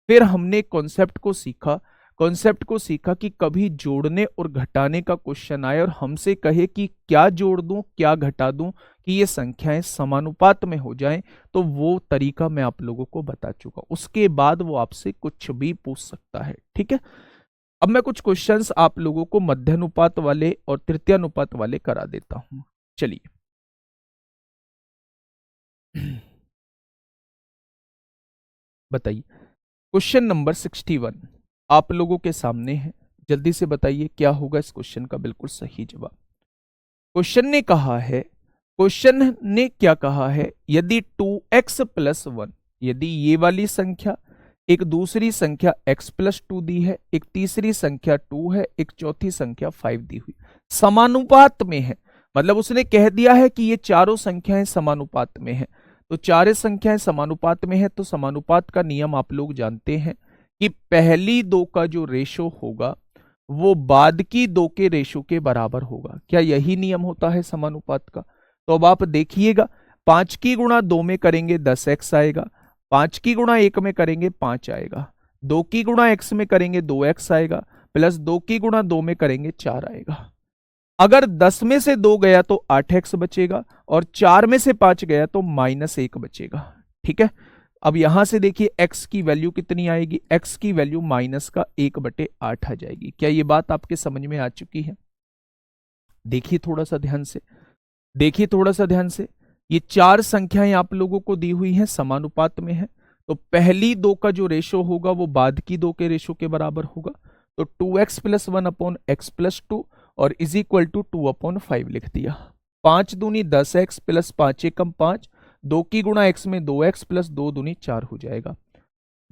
फिर हमने कॉन्सेप्ट को सीखा कि कभी जोड़ने और घटाने का क्वेश्चन आए और हमसे कहे कि क्या जोड़ दूं क्या घटा दूं कि ये संख्याएं समानुपात में हो जाएं, तो वो तरीका मैं आप लोगों को बता चुका। उसके बाद वो आपसे कुछ भी पूछ सकता है, ठीक है। अब मैं कुछ क्वेश्चंस आप लोगों को मध्यानुपात वाले और तृतीय अनुपात वाले करा देता हूं, चलिए। बताइए, क्वेश्चन नंबर 61 आप लोगों के सामने है। जल्दी से बताइए क्या होगा इस क्वेश्चन का बिल्कुल सही जवाब। क्वेश्चन ने क्या कहा है, यदि 2x प्लस 1, यदि ये वाली संख्या, एक दूसरी संख्या x प्लस 2 दी है, एक तीसरी संख्या 2 है, एक चौथी संख्या 5 दी हुई, समानुपात में है। मतलब उसने कह दिया है कि ये चारों संख्याएं समानुपात में है। तो चारों संख्याएं समानुपात में है तो समानुपात का नियम आप लोग जानते हैं कि पहली दो का जो रेशो होगा वो बाद की दो के रेशो के बराबर होगा। क्या यही नियम होता है समानुपात का? तो अब आप देखिएगा, 5 की गुणा 2 में करेंगे 10x आएगा, 5 की गुणा 1 में करेंगे 5 आएगा, 2 की गुणा x में करेंगे 2x आएगा, प्लस 2 की गुणा 2 में करेंगे 4 आएगा। अगर 10 में से 2 गया तो 8x बचेगा और 4 में से 5 गया तो -1 बचेगा, ठीक है। अब यहां से देखिए x की वैल्यू कितनी आएगी, x की वैल्यू -1/8 आ जाएगी। क्या ये बात आपके समझ में आ चुकी है? देखिए थोड़ा सा ध्यान से, देखिए थोड़ा सा ध्यान से, ये चार संख्याएं आप लोगों को दी हुई हैं, समानुपात में है। तो पहली दो का जो रेशो होगा वो बाद की दो के रेशो के बराबर होगा। तो 2x plus 1 upon x plus 2 और इज इक्वल टू 2/5 लिख दिया। 5 दूनी 10x प्लस 5 एकम 5, 2 की गुणा x में 2x प्लस 2 दूनी 4 हो जाएगा।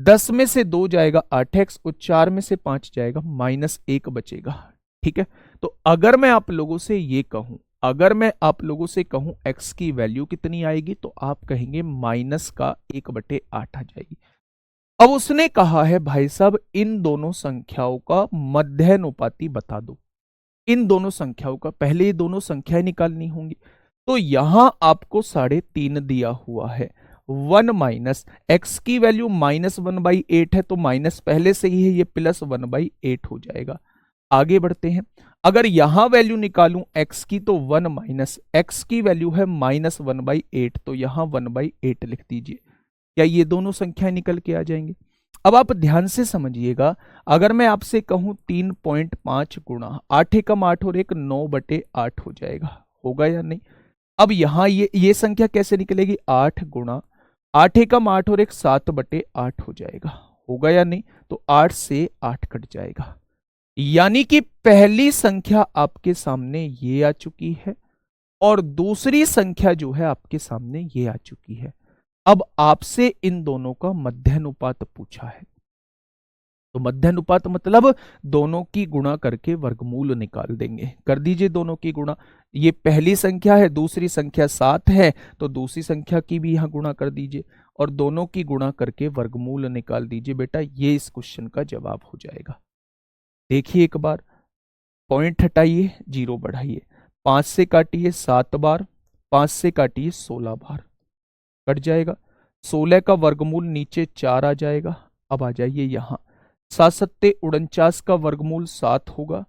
10 में से 2 जाएगा 8x और 4 में से 5 जाएगा -1 बचेगा, ठीक है। तो अगर मैं आप लोगों से ये कहूं, अगर मैं आप लोगों से कहूं x की वैल्यू कितनी आएगी, तो आप कहेंगे -1/8 आ जाएगी। अब उसने कहा है भाई साहब इन दोनों संख्याओं का मध्यानुपाती बता दो। इन दोनों संख्याओं का, पहले ये दोनों संख्याएं निकालनी होंगी। तो यहां आपको 3.5 दिया हुआ है, 1 माइनस एक्स की वैल्यू -1/8 है तो माइनस पहले से ही है, ये +1/8 हो जाएगा। आगे बढ़ते हैं, अगर यहां वैल्यू निकालूं x की तो 1 माइनस एक्स की वैल्यू है -1/8, तो यहां 1/8 लिख दीजिए। क्या ये दोनों संख्याएं निकल के आ जाएंगी? अब आप ध्यान से समझिएगा, अगर मैं आपसे कहूं 3.5 गुणा 8 एकम 8 और 1 9/8 हो जाएगा, होगा या नहीं? अब यहां ये संख्या कैसे निकलेगी, 8 गुणा 8 एकम 8 और 1 7/8 हो जाएगा, होगा या नहीं? तो 8 से 8 कट जाएगा, यानी कि पहली संख्या आपके सामने ये आ चुकी है और दूसरी संख्या जो है आपके सामने ये आ चुकी है। अब आपसे इन दोनों का मध्यानुपात पूछा है, तो मध्यानुपात मतलब दोनों की गुणा करके वर्गमूल निकाल देंगे। कर दीजिए दोनों की गुणा, ये पहली संख्या है, दूसरी संख्या 7 है, तो दूसरी संख्या की भी यहां गुणा कर दीजिए और दोनों की गुणा करके वर्गमूल निकाल दीजिए। बेटा ये इस क्वेश्चन का जवाब हो जाएगा। देखिए एक बार, पॉइंट हटाइए, 0 बढ़ाइए, 5 से काटिए 7 बार, 5 से काटिए 16 बार, कट जाएगा। 16 का वर्गमूल नीचे 4 आ जाएगा। अब आ जाइए यहां, 7 सत्ते 49 का वर्गमूल 7 होगा,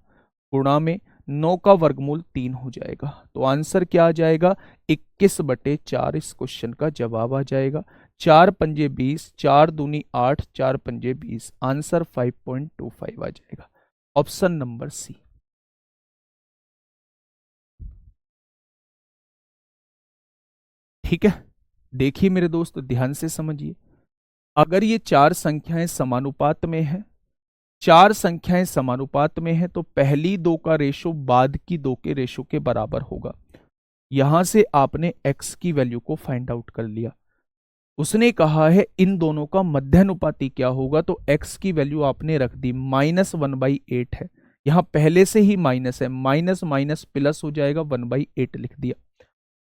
गुणा में 9 का वर्गमूल 3 हो जाएगा। तो आंसर क्या आ जाएगा, 21/4 इस क्वेश्चन का जवाब आ जाएगा। 4 पंजे 20, 4 दूनी 8, 4 पंजे 20, आंसर 5.25 आ जाएगा। Option number C. ठीक है, देखिए मेरे दोस्त ध्यान से समझिए, अगर ये चार संख्याएं समानुपात में है, चार संख्याएं समानुपात में है, तो पहली दो का रेशो बाद की दो के रेशो के बराबर होगा। यहां से आपने x की वैल्यू को फाइंड आउट कर लिया। उसने कहा है इन दोनों का मध्यानुपाती क्या होगा, तो x की वैल्यू आपने रख दी -1/8 है, यहां पहले से ही माइनस है, माइनस माइनस प्लस हो जाएगा, 1/8 लिख दिया।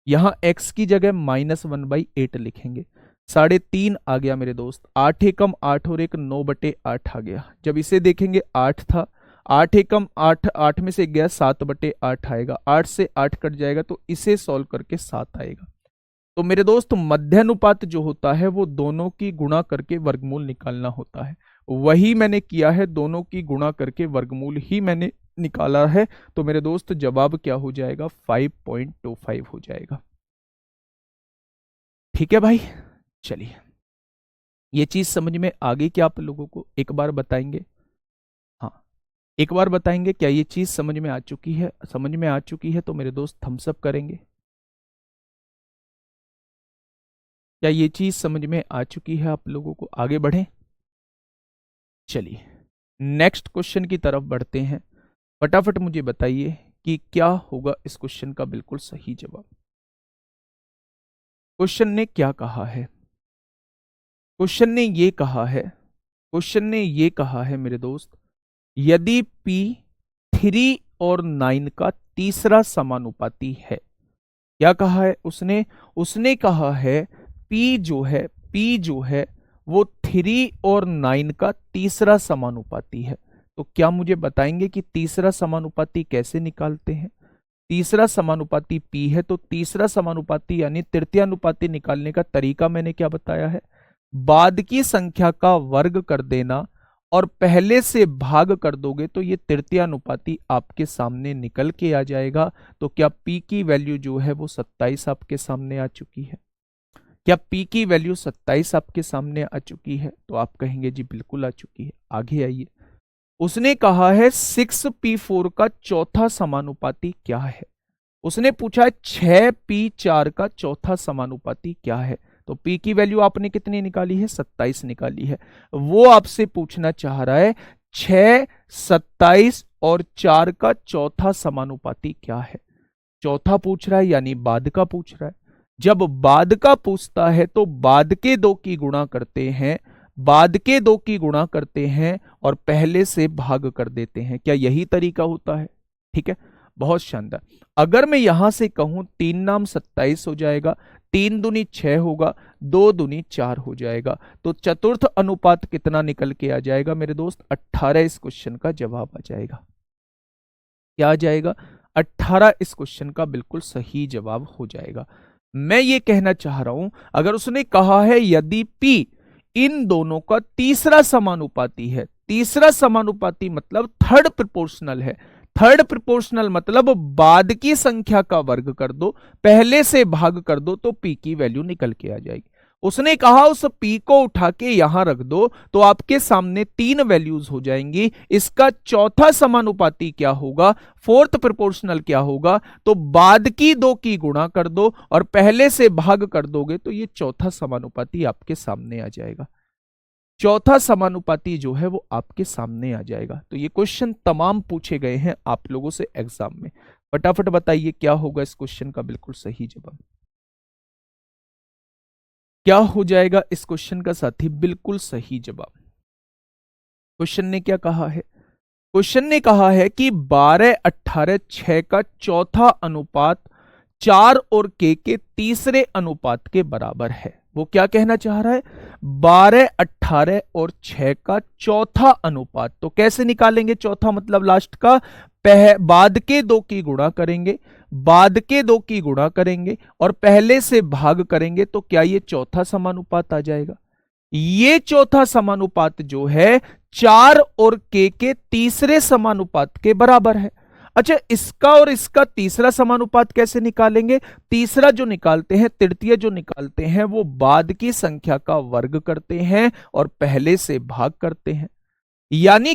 यहां x की जगह -1/8 लिखेंगे, 3.5 आ गया मेरे दोस्त, 8 एकम 8 और 1 9/8 आ गया। जब इसे देखेंगे 8 था, 8 एकम 8, 8 में से गया 7/8 आएगा, 8 से 8 कट जाएगा, तो इसे सॉल्व करके 7 आएगा। तो मेरे दोस्त मध्यानुपात जो होता है वो दोनों की गुणा करके वर्गमूल निकालना होता है, वही मैंने किया है, दोनों की गुणा करके वर्गमूल ही मैंने निकाला है। तो मेरे दोस्त जवाब क्या हो जाएगा, 5.25 हो जाएगा। ठीक है भाई, चलिए ये चीज समझ में आ गई क्या आप लोगों को, एक बार बताएंगे? हाँ, एक बार बताएंगे क्या ये चीज समझ में आ चुकी है? समझ में आ चुकी है तो मेरे दोस्त थम्स अप करेंगे। क्या ये चीज समझ में आ चुकी है आप लोगों को? आगे बढ़ें, चलिए नेक्स्ट क्वेश्चन की तरफ बढ़ते हैं। फटाफट मुझे बताइए कि क्या होगा इस क्वेश्चन का बिल्कुल सही जवाब। क्वेश्चन ने क्या कहा है? क्वेश्चन ने ये कहा है, क्वेश्चन ने ये कहा है मेरे दोस्त, यदि P 3 और 9 का तीसरा समानुपाती है। क्या कहा है उसने? उसने कहा है P जो है वो 3 और 9 का तीसरा समानुपाती है। तो क्या मुझे बताएंगे कि तीसरा समानुपाती कैसे निकालते हैं? तीसरा समानुपाती P है, तो तीसरा समानुपाती यानी तृतीयानुपाती निकालने का तरीका मैंने क्या बताया है? बाद की संख्या का वर्ग कर देना और पहले से भाग कर दोगे तो ये तृतीयानुपाती आपके सामने निकल के आ जाएगा। तो क्या P की वैल्यू जो है वो 27 आपके सामने आ चुकी है? क्या P की वैल्यू 27 आपके सामने आ चुकी है? तो आप कहेंगे जी बिल्कुल आ चुकी है। आगे आइए, उसने कहा है 6P4 का चौथा समानुपाती क्या है। उसने पूछा 6P4 का चौथा समानुपाती क्या है। तो P की वैल्यू आपने कितनी निकाली है? 27 निकाली है। वो आपसे पूछना चाह रहा है 6, 27 और 4 का चौथा समानुपाती क्या है। चौथा पूछ रहा है यानी बाद का पूछ रहा है। जब बाद का पूछता है तो बाद के दो की गुणा करते हैं, बाद के दो की गुणा करते हैं और पहले से भाग कर देते हैं। क्या यही तरीका होता है? ठीक है, बहुत शानदार। अगर मैं यहां से कहूं 3 नाम 27 हो जाएगा, 3 दूनी 6 होगा, 2 दूनी 4 हो जाएगा, तो चतुर्थ अनुपात कितना निकल के आ जाएगा मेरे दोस्त? 18 इस क्वेश्चन का जवाब आ जाएगा। क्या आ जाएगा? 18 इस क्वेश्चन का बिल्कुल सही जवाब हो जाएगा। मैं ये कहना चाह रहा हूं, अगर उसने कहा है यदि P इन दोनों का तीसरा समानुपाती है, तीसरा समानुपाती मतलब थर्ड प्रोपोर्शनल है, थर्ड प्रोपोर्शनल मतलब बाद की संख्या का वर्ग कर दो, पहले से भाग कर दो, तो P की वैल्यू निकल के आ जाएगी। उसने कहा उस P को उठा के यहां रख दो तो आपके सामने 3 वैल्यूज हो जाएंगी। इसका चौथा समानुपाती क्या होगा, फोर्थ प्रोपोर्शनल क्या होगा? तो बाद की दो की गुणा कर दो और पहले से भाग कर दोगे तो ये चौथा समानुपाती आपके सामने आ जाएगा। चौथा समानुपाती जो है वो आपके सामने आ जाएगा। तो ये क्वेश्चन तमाम पूछे गए हैं आप लोगों से एग्जाम में। फटाफट बताइए क्या होगा इस क्वेश्चन का बिल्कुल सही जवाब। क्या हो जाएगा इस क्वेश्चन का साथी बिल्कुल सही जवाब? क्वेश्चन ने क्या कहा है? क्वेश्चन ने कहा है कि 12, 18, 6 का चौथा अनुपात 4 और के तीसरे अनुपात के बराबर है। वो क्या कहना चाह रहा है? 12, 18 और 6 का चौथा अनुपात। तो कैसे निकालेंगे चौथा? मतलब लास्ट का बाद के दो की गुणा करेंगे, बाद के दो की गुणा करेंगे और पहले से भाग करेंगे, तो क्या ये चौथा समानुपात आ जाएगा? ये चौथा समानुपात जो है 4 और के तीसरे समानुपात के बराबर है। अच्छा, इसका और इसका तीसरा समानुपात कैसे निकालेंगे? तीसरा जो निकालते हैं, तृतीय जो निकालते हैं, वो बाद की संख्या का वर्ग करते हैं और पहले से भाग करते हैं। यानी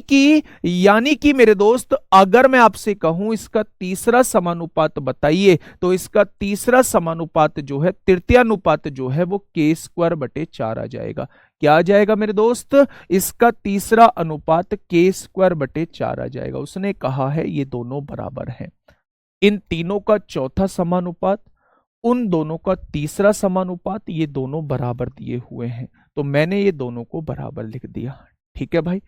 कि मेरे दोस्त, अगर मैं आपसे कहूं इसका तीसरा समानुपात बताइए, तो इसका तीसरा समानुपात जो है, तृतीयानुपात जो है, वो k² बटे 4 आ जाएगा। क्या आ जाएगा मेरे दोस्त? इसका तीसरा अनुपात k² बटे 4 आ जाएगा। उसने कहा है ये दोनों बराबर हैं। इन तीनों का चौथा समानुपात, उन दोनों का तीसरा समानुपात, ये दोनों बराबर दिए हुए हैं, तो मैंने ये दोनों को बराबर लिख दिया। ठीक है भाई।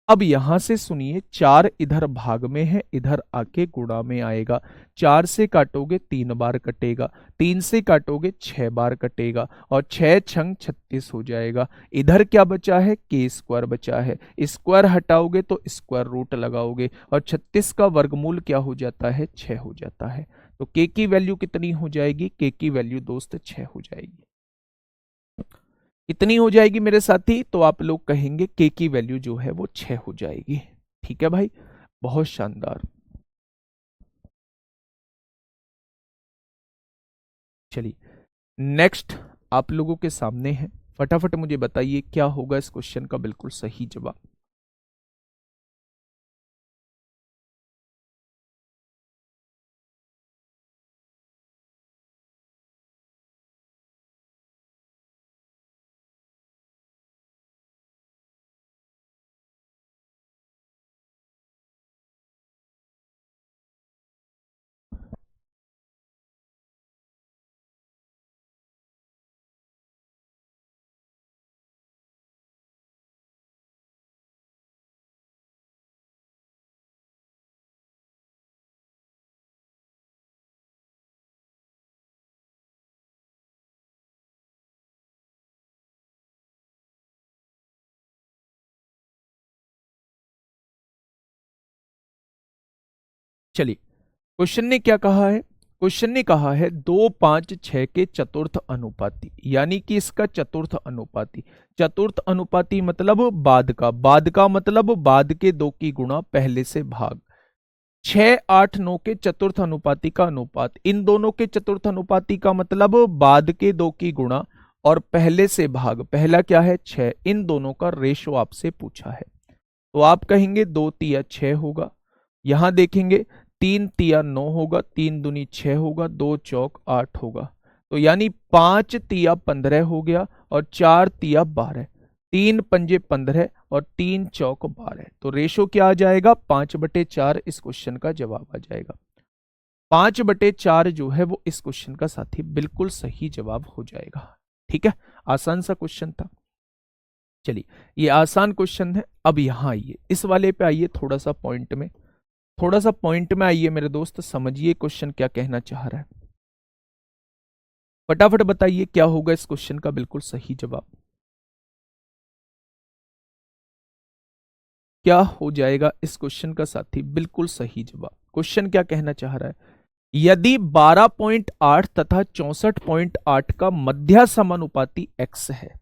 अब यहां से सुनिए, 4 इधर भाग में है, इधर आके गुणा में आएगा। 4 से काटोगे 3 बार कटेगा, 3 से काटोगे 6 बार कटेगा, और 6 छंग 36 हो जाएगा। इधर क्या बचा है? k² बचा है। स्क्वायर हटाओगे तो स्क्वायर रूट लगाओगे, और 36 का वर्गमूल क्या हो जाता है? 6 हो जाता है। तो k की वैल्यू कितनी हो जाएगी? k की वैल्यू दोस्त 6 हो जाएगी। इतनी हो जाएगी मेरे साथी, तो आप लोग कहेंगे k की वैल्यू जो है वो 6 हो जाएगी। ठीक है भाई, बहुत शानदार। चलिए, नेक्स्ट आप लोगों के सामने है। फटाफट मुझे बताइए क्या होगा इस क्वेश्चन का बिल्कुल सही जवाब। चलिए, क्वेश्चन ने क्या कहा है? क्वेश्चन ने कहा है 2, 5, 6 के चतुर्थ अनुपाती, यानी कि इसका चतुर्थ अनुपाती। चतुर्थ अनुपाती मतलब बाद का मतलब बाद के 2 की गुणा पहले से भाग। 6, 8, 9 के चतुर्थ अनुपाती का अनुपात, इन दोनों के चतुर्थ अनुपाती का मतलब बाद के 2 की गुणा और पहले से भाग। पहला क्या है? 6। इन दोनों का रेशो आपसे पूछा है, तो आप कहेंगे 2 तिया 6 होगा। यहां देखेंगे 3 तिया 9 होगा, 3 दूनी 6 होगा, 2 चौक 8 होगा। तो यानी 5 तिया 15 हो गया, और 4 तिया 12, 3 पंजे 15 और 3 चौक 12। तो रेशो क्या आ जाएगा? 5/4 इस क्वेश्चन का जवाब आ जाएगा। 5/4 जो है वो इस क्वेश्चन का साथी बिल्कुल सही जवाब हो जाएगा। ठीक है, आसान सा क्वेश्चन था। चलिए, ये आसान क्वेश्चन है। अब यहां आइए, इस वाले पे आइए, थोड़ा सा पॉइंट में आइए मेरे दोस्त, समझिए क्वेश्चन क्या कहना चाह रहा है। फटाफट बताइए क्या होगा इस क्वेश्चन का बिल्कुल सही जवाब। क्या हो जाएगा इस क्वेश्चन का साथी बिल्कुल सही जवाब? क्वेश्चन क्या कहना चाह रहा है? यदि 12.8 तथा 64.8 का मध्य समानुपाती x है,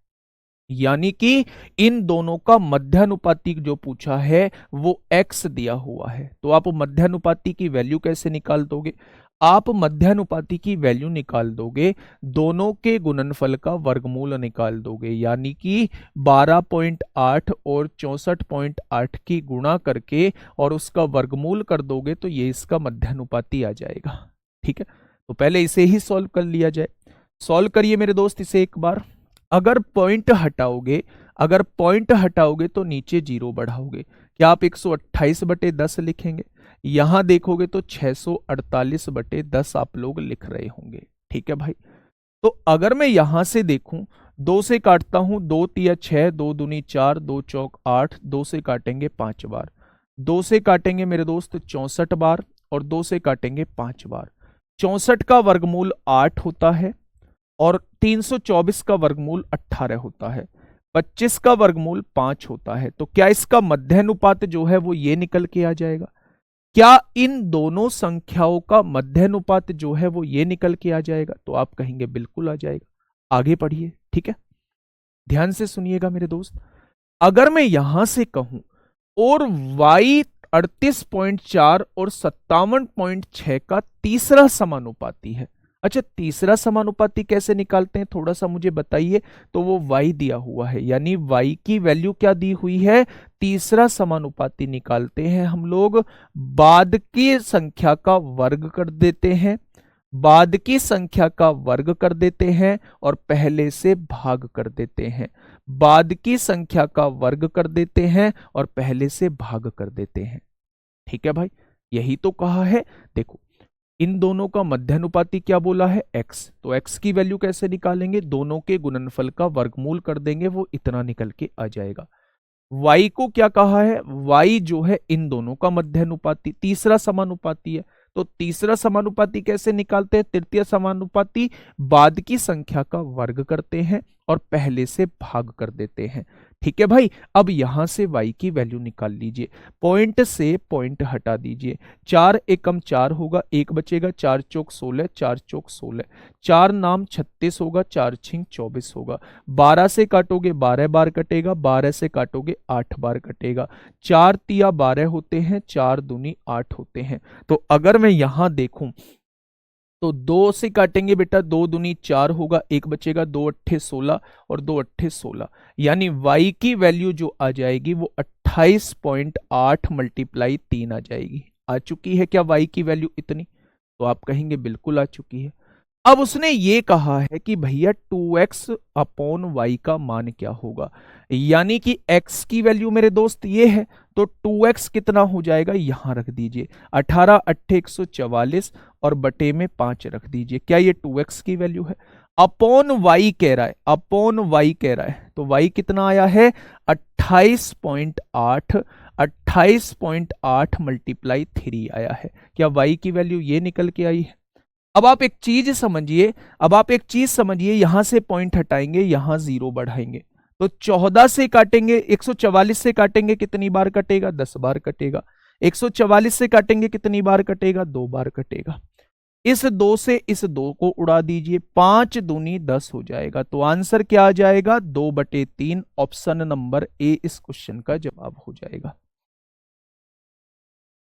यानी कि इन दोनों का मध्यानुपाती जो पूछा है वो x दिया हुआ है, तो आप मध्यानुपाती की वैल्यू कैसे निकाल दोगे? आप मध्यानुपाती की वैल्यू निकाल दोगे, दोनों के गुणनफल का वर्गमूल निकाल दोगे, यानी कि 12.8 और 64.8 की गुणा करके और उसका वर्गमूल कर दोगे, तो ये इसका मध्यानुपाती आ जाएगा। ठीक है, तो पहले इसे ही सॉल्व कर लिया जाए। सॉल्व करिए मेरे दोस्त इसे एक बार। अगर पॉइंट हटाओगे तो नीचे जीरो बढ़ाओगे, क्या आप 128/10 लिखेंगे? यहां देखोगे तो 648/10 आप लोग लिख रहे होंगे। ठीक है भाई, तो अगर मैं यहां से देखूं, 2 से काटता हूं, 2 तिया 6, 2 दूनी 4, 2 चौक 8, 2 से काटेंगे 5 बार, 2 से काटेंगे मेरे दोस्त 64 बार, और 2 से काटेंगे 5 बार। 64 का वर्गमूल 8 होता है, और 324 का वर्गमूल 18 होता है। 25 का वर्गमूल 5 होता है। तो क्या इसका मध्यानुपात जो है वो ये निकल के आ जाएगा? क्या इन दोनों संख्याओं का मध्यानुपात जो है वो ये निकल के आ जाएगा? तो आप कहेंगे बिल्कुल आ जाएगा। आगे पढ़िए। ठीक है, ध्यान से सुनिएगा मेरे दोस्त। अगर मैं यहां से कहूं और y 38.4 और 57.6 का तीसरा समानुपाती है, अच्छा, तीसरा समानुपाती कैसे निकालते हैं, थोड़ा सा मुझे बताइए। तो वो y दिया हुआ है, यानी y की वैल्यू क्या दी हुई है, तीसरा समानुपाती निकालते हैं हम लोग, बाद की संख्या का वर्ग कर देते हैं, बाद की संख्या का वर्ग कर देते हैं और पहले से भाग कर देते हैं, बाद की संख्या का वर्ग कर देते हैं और पहले से भाग कर देते हैं। ठीक है भाई, यही तो कहा है। देखो, इन दोनों का मध्यानुपाती क्या बोला है, x, तो x की वैल्यू कैसे निकालेंगे, दोनों के गुणनफल का वर्गमूल कर देंगे, वो इतना निकल के आ जाएगा। y को क्या कहा है, y जो है इन दोनों का मध्यानुपाती, तीसरा समानुपाती है। तो तीसरा समानुपाती कैसे निकालते हैं, तृतीय समानुपाती बाद की संख्या का वर्ग करते हैं और पहले से भाग कर देते हैं। ठीक है भाई, अब यहां से y की वैल्यू निकाल लीजिए, पॉइंट से पॉइंट हटा दीजिए, 4 एकम 4 होगा, एक बचेगा, 4 चौक 16, 4 चौक 16, 4 नाम 36 होगा, 4 छिंग 24 होगा, 12 से काटोगे 12 बार कटेगा, 12 से काटोगे 8 बार कटेगा, 4 तिया 12 होते हैं, 4 दूनी 8 होते हैं। तो अगर मैं यहां देखूं तो 2 से काटेंगे बेटा, 2 दूनी 4 होगा, एक बचेगा, 2 अट्ठे 16 और 2 अट्ठे 16, यानी y की वैल्यू जो आ जाएगी वो 28.8 मल्टीप्लाई 3 आ जाएगी। आ चुकी है क्या y की वैल्यू इतनी, तो आप कहेंगे बिल्कुल आ चुकी है। अब उसने ये कहा है कि भैया 2x अपॉन वाई का मान क्या होगा, यानी कि x की वैल्यू मेरे दोस्त ये है, तो 2x कितना हो जाएगा, यहां रख दीजिए, 18 अट्ठे 144 और बटे में 5 रख दीजिए, क्या ये 2x की वैल्यू है। अपॉन y कह रहा है, अपॉन y कह रहा है, तो y कितना आया है 28.8, 28.8 मल्टीप्लाई 3 आया है। क्या y की वैल्यू ये निकल के आई है। अब आप एक चीज समझिए, अब आप एक चीज समझिए, यहां से पॉइंट हटाएंगे, यहां 0 बढ़ाएंगे, तो 14 से काटेंगे, 144 से काटेंगे, कितनी बार कटेगा, 10 बार कटेगा, 144 से काटेंगे, कितनी बार कटेगा, 2 बार कटेगा। इस 2 से इस 2 को उड़ा दीजिए, 5 दूनी 10 हो जाएगा, तो आंसर क्या आ जाएगा, 2/3, ऑप्शन नंबर ए इस क्वेश्चन का जवाब हो जाएगा।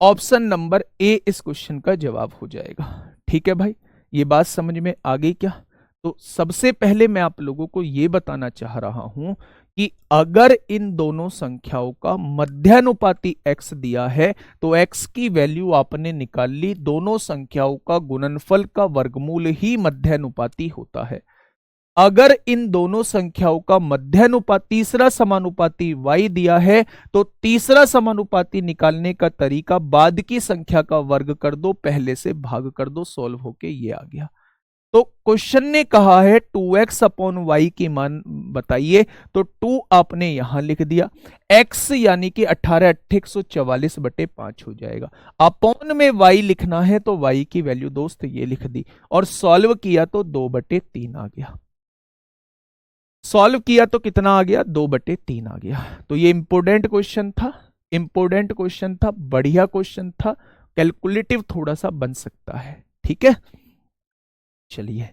ऑप्शन नंबर ए इस क्वेश्चन का जवाब हो जाएगा। ठीक है भाई, ये बात समझ में आ गई क्या। तो सबसे पहले मैं आप लोगों को यह बताना चाह रहा हूं कि अगर इन दोनों संख्याओं का मध्यानुपाती x दिया है तो x की वैल्यू आपने निकाल ली, दोनों संख्याओं का गुणनफल का वर्गमूल ही मध्यानुपाती होता है। अगर इन दोनों संख्याओं का मध्यानुपात तीसरा समानुपाती y दिया है तो तीसरा समानुपाती निकालने का तरीका बाद की संख्या का वर्ग कर दो, पहले से भाग कर दो, सॉल्व होके ये आ गया। तो क्वेश्चन ने कहा है 2x अपॉन वाई की मान बताइए, तो 2 आपने यहां लिख दिया, x यानी कि 18 अट्ठे 144 बटे 5 हो जाएगा, अपॉन में y लिखना है तो y की वैल्यू दोस्त ये लिख दी और सॉल्व किया तो 2/3 आ गया। सॉल्व किया तो कितना आ गया, 2/3 आ गया। तो ये इंपोर्टेंट क्वेश्चन था, इंपोर्टेंट क्वेश्चन था, बढ़िया क्वेश्चन था, कैलकुलेटिव थोड़ा सा बन सकता है। ठीक है, चलिए,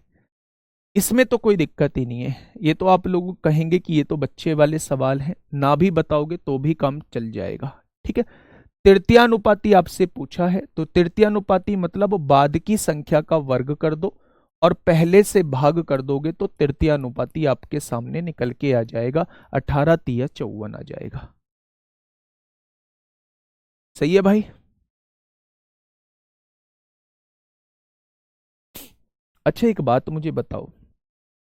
इसमें तो कोई दिक्कत ही नहीं है। ये तो आप लोग कहेंगे कि ये तो बच्चे वाले सवाल हैं, ना भी बताओगे तो भी काम चल जाएगा। ठीक है, तृतीयानुपाती आपसे पूछा है, तो तृतीयानुपाती मतलब बाद की संख्या का वर्ग कर दो और पहले से भाग कर दोगे तो तृतीयानुपाती आपके सामने निकल के आ जाएगा, 18 तिया 54 आ जाएगा। सही है भाई। अच्छा, एक बात मुझे बताओ,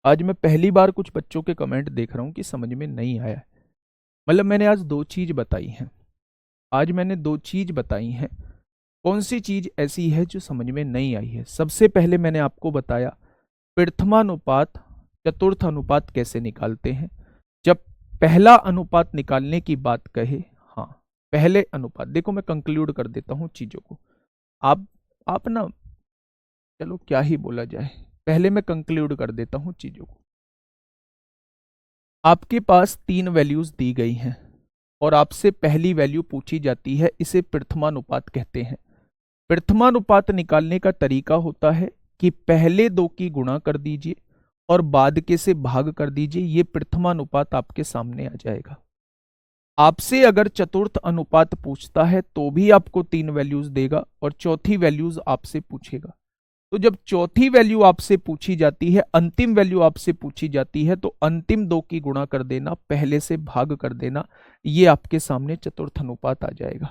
आज मैं पहली बार कुछ बच्चों के कमेंट देख रहा हूं कि समझ में नहीं आया है। मतलब मैंने आज 2 चीज बताई हैं, आज मैंने 2 चीज बताई हैं, कौन सी चीज ऐसी है जो समझ में नहीं आई है। सबसे पहले मैंने आपको बताया प्रथमानुपात चतुर्थ अनुपात कैसे निकालते हैं। जब पहला अनुपात निकालने की बात कहे, हाँ पहले अनुपात, देखो मैं कंक्लूड कर देता हूं चीजों को, आप ना, चलो क्या ही बोला जाए, पहले मैं कंक्लूड कर देता हूं चीजों को। आपके पास 3 वैल्यूज दी गई हैं और आपसे पहली वैल्यू पूछी जाती है, इसे प्रथमानुपात कहते हैं। प्रथमानुपात निकालने का तरीका होता है कि पहले 2 की गुणा कर दीजिए और बाद के से भाग कर दीजिए, ये प्रथमानुपात आपके सामने आ जाएगा। आपसे अगर चतुर्थ अनुपात पूछता है तो भी आपको 3 वैल्यूज देगा और चौथी वैल्यूज आपसे पूछेगा, तो जब चौथी वैल्यू आपसे पूछी जाती है, अंतिम वैल्यू आपसे पूछी जाती है, तो अंतिम दो की गुणा कर देना, पहले से भाग कर देना, ये आपके सामने चतुर्थ अनुपात आ जाएगा।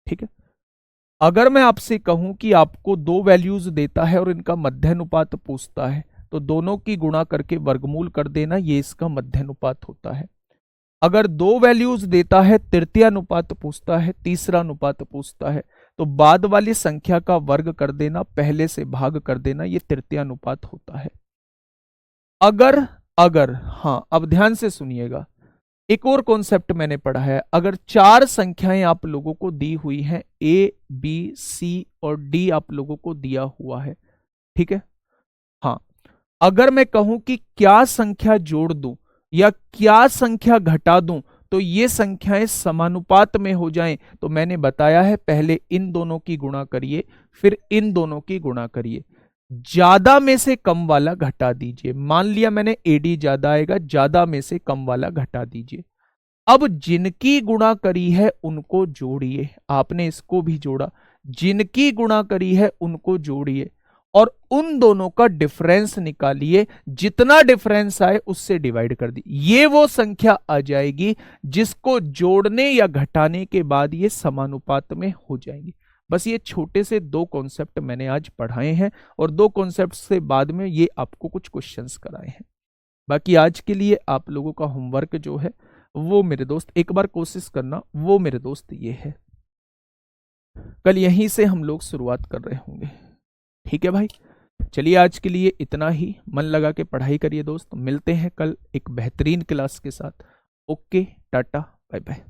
ठीक है। अगर मैं आपसे कहूं कि आपको दो वैल्यूज देता है और इनका मध्यानुपात पूछता है, तो दोनों की गुणा करके वर्गमूल कर देना, ये इसका मध्यानुपात होता है। अगर दो वैल्यूज देता है, तृतीय अनुपात पूछता है, तीसरा अनुपात पूछता है, तो बाद वाली संख्या का वर्ग कर देना, पहले से भाग कर देना, ये तृतीय अनुपात होता है। अगर अगर हाँ, अब ध्यान से सुनिएगा, एक और कॉन्सेप्ट मैंने पढ़ा है। अगर चार संख्याएं आप लोगों को दी हुई हैं, ए बी सी और डी आप लोगों को दिया हुआ है, ठीक है। हाँ, अगर मैं कहूं कि क्या संख्या जोड़ दूं या क्या संख्या घटा दूं तो ये संख्याएं समानुपात में हो जाएं, तो मैंने बताया है पहले इन दोनों की गुणा करिए, फिर इन दोनों की गुणा करिए, ज्यादा में से कम वाला घटा दीजिए। मान लिया मैंने एडी ज्यादा आएगा, ज्यादा में से कम वाला घटा दीजिए। अब जिनकी गुणा करी है उनको जोड़िए, आपने इसको भी जोड़ा, जिनकी गुणा करी है उनको जोड़िए और उन दोनों का डिफरेंस निकालिए, जितना डिफरेंस आए उससे डिवाइड कर दी, ये वो संख्या आ जाएगी जिसको जोड़ने या घटाने के बाद ये समानुपात में हो जाएंगी। बस ये छोटे से दो कॉन्सेप्ट मैंने आज पढ़ाए हैं और दो कॉन्सेप्ट से बाद में ये आपको कुछ क्वेश्चंस कराए हैं। बाकी आज के लिए आप लोगों का होमवर्क जो है वो मेरे दोस्त एक बार कोशिश करना, वो मेरे दोस्त ये है, कल यहीं से हम लोग शुरुआत कर रहे होंगे। ठीक है भाई, चलिए आज के लिए इतना ही, मन लगा के पढ़ाई करिए दोस्त, मिलते हैं कल एक बेहतरीन क्लास के साथ। Okay, tata, bye bye.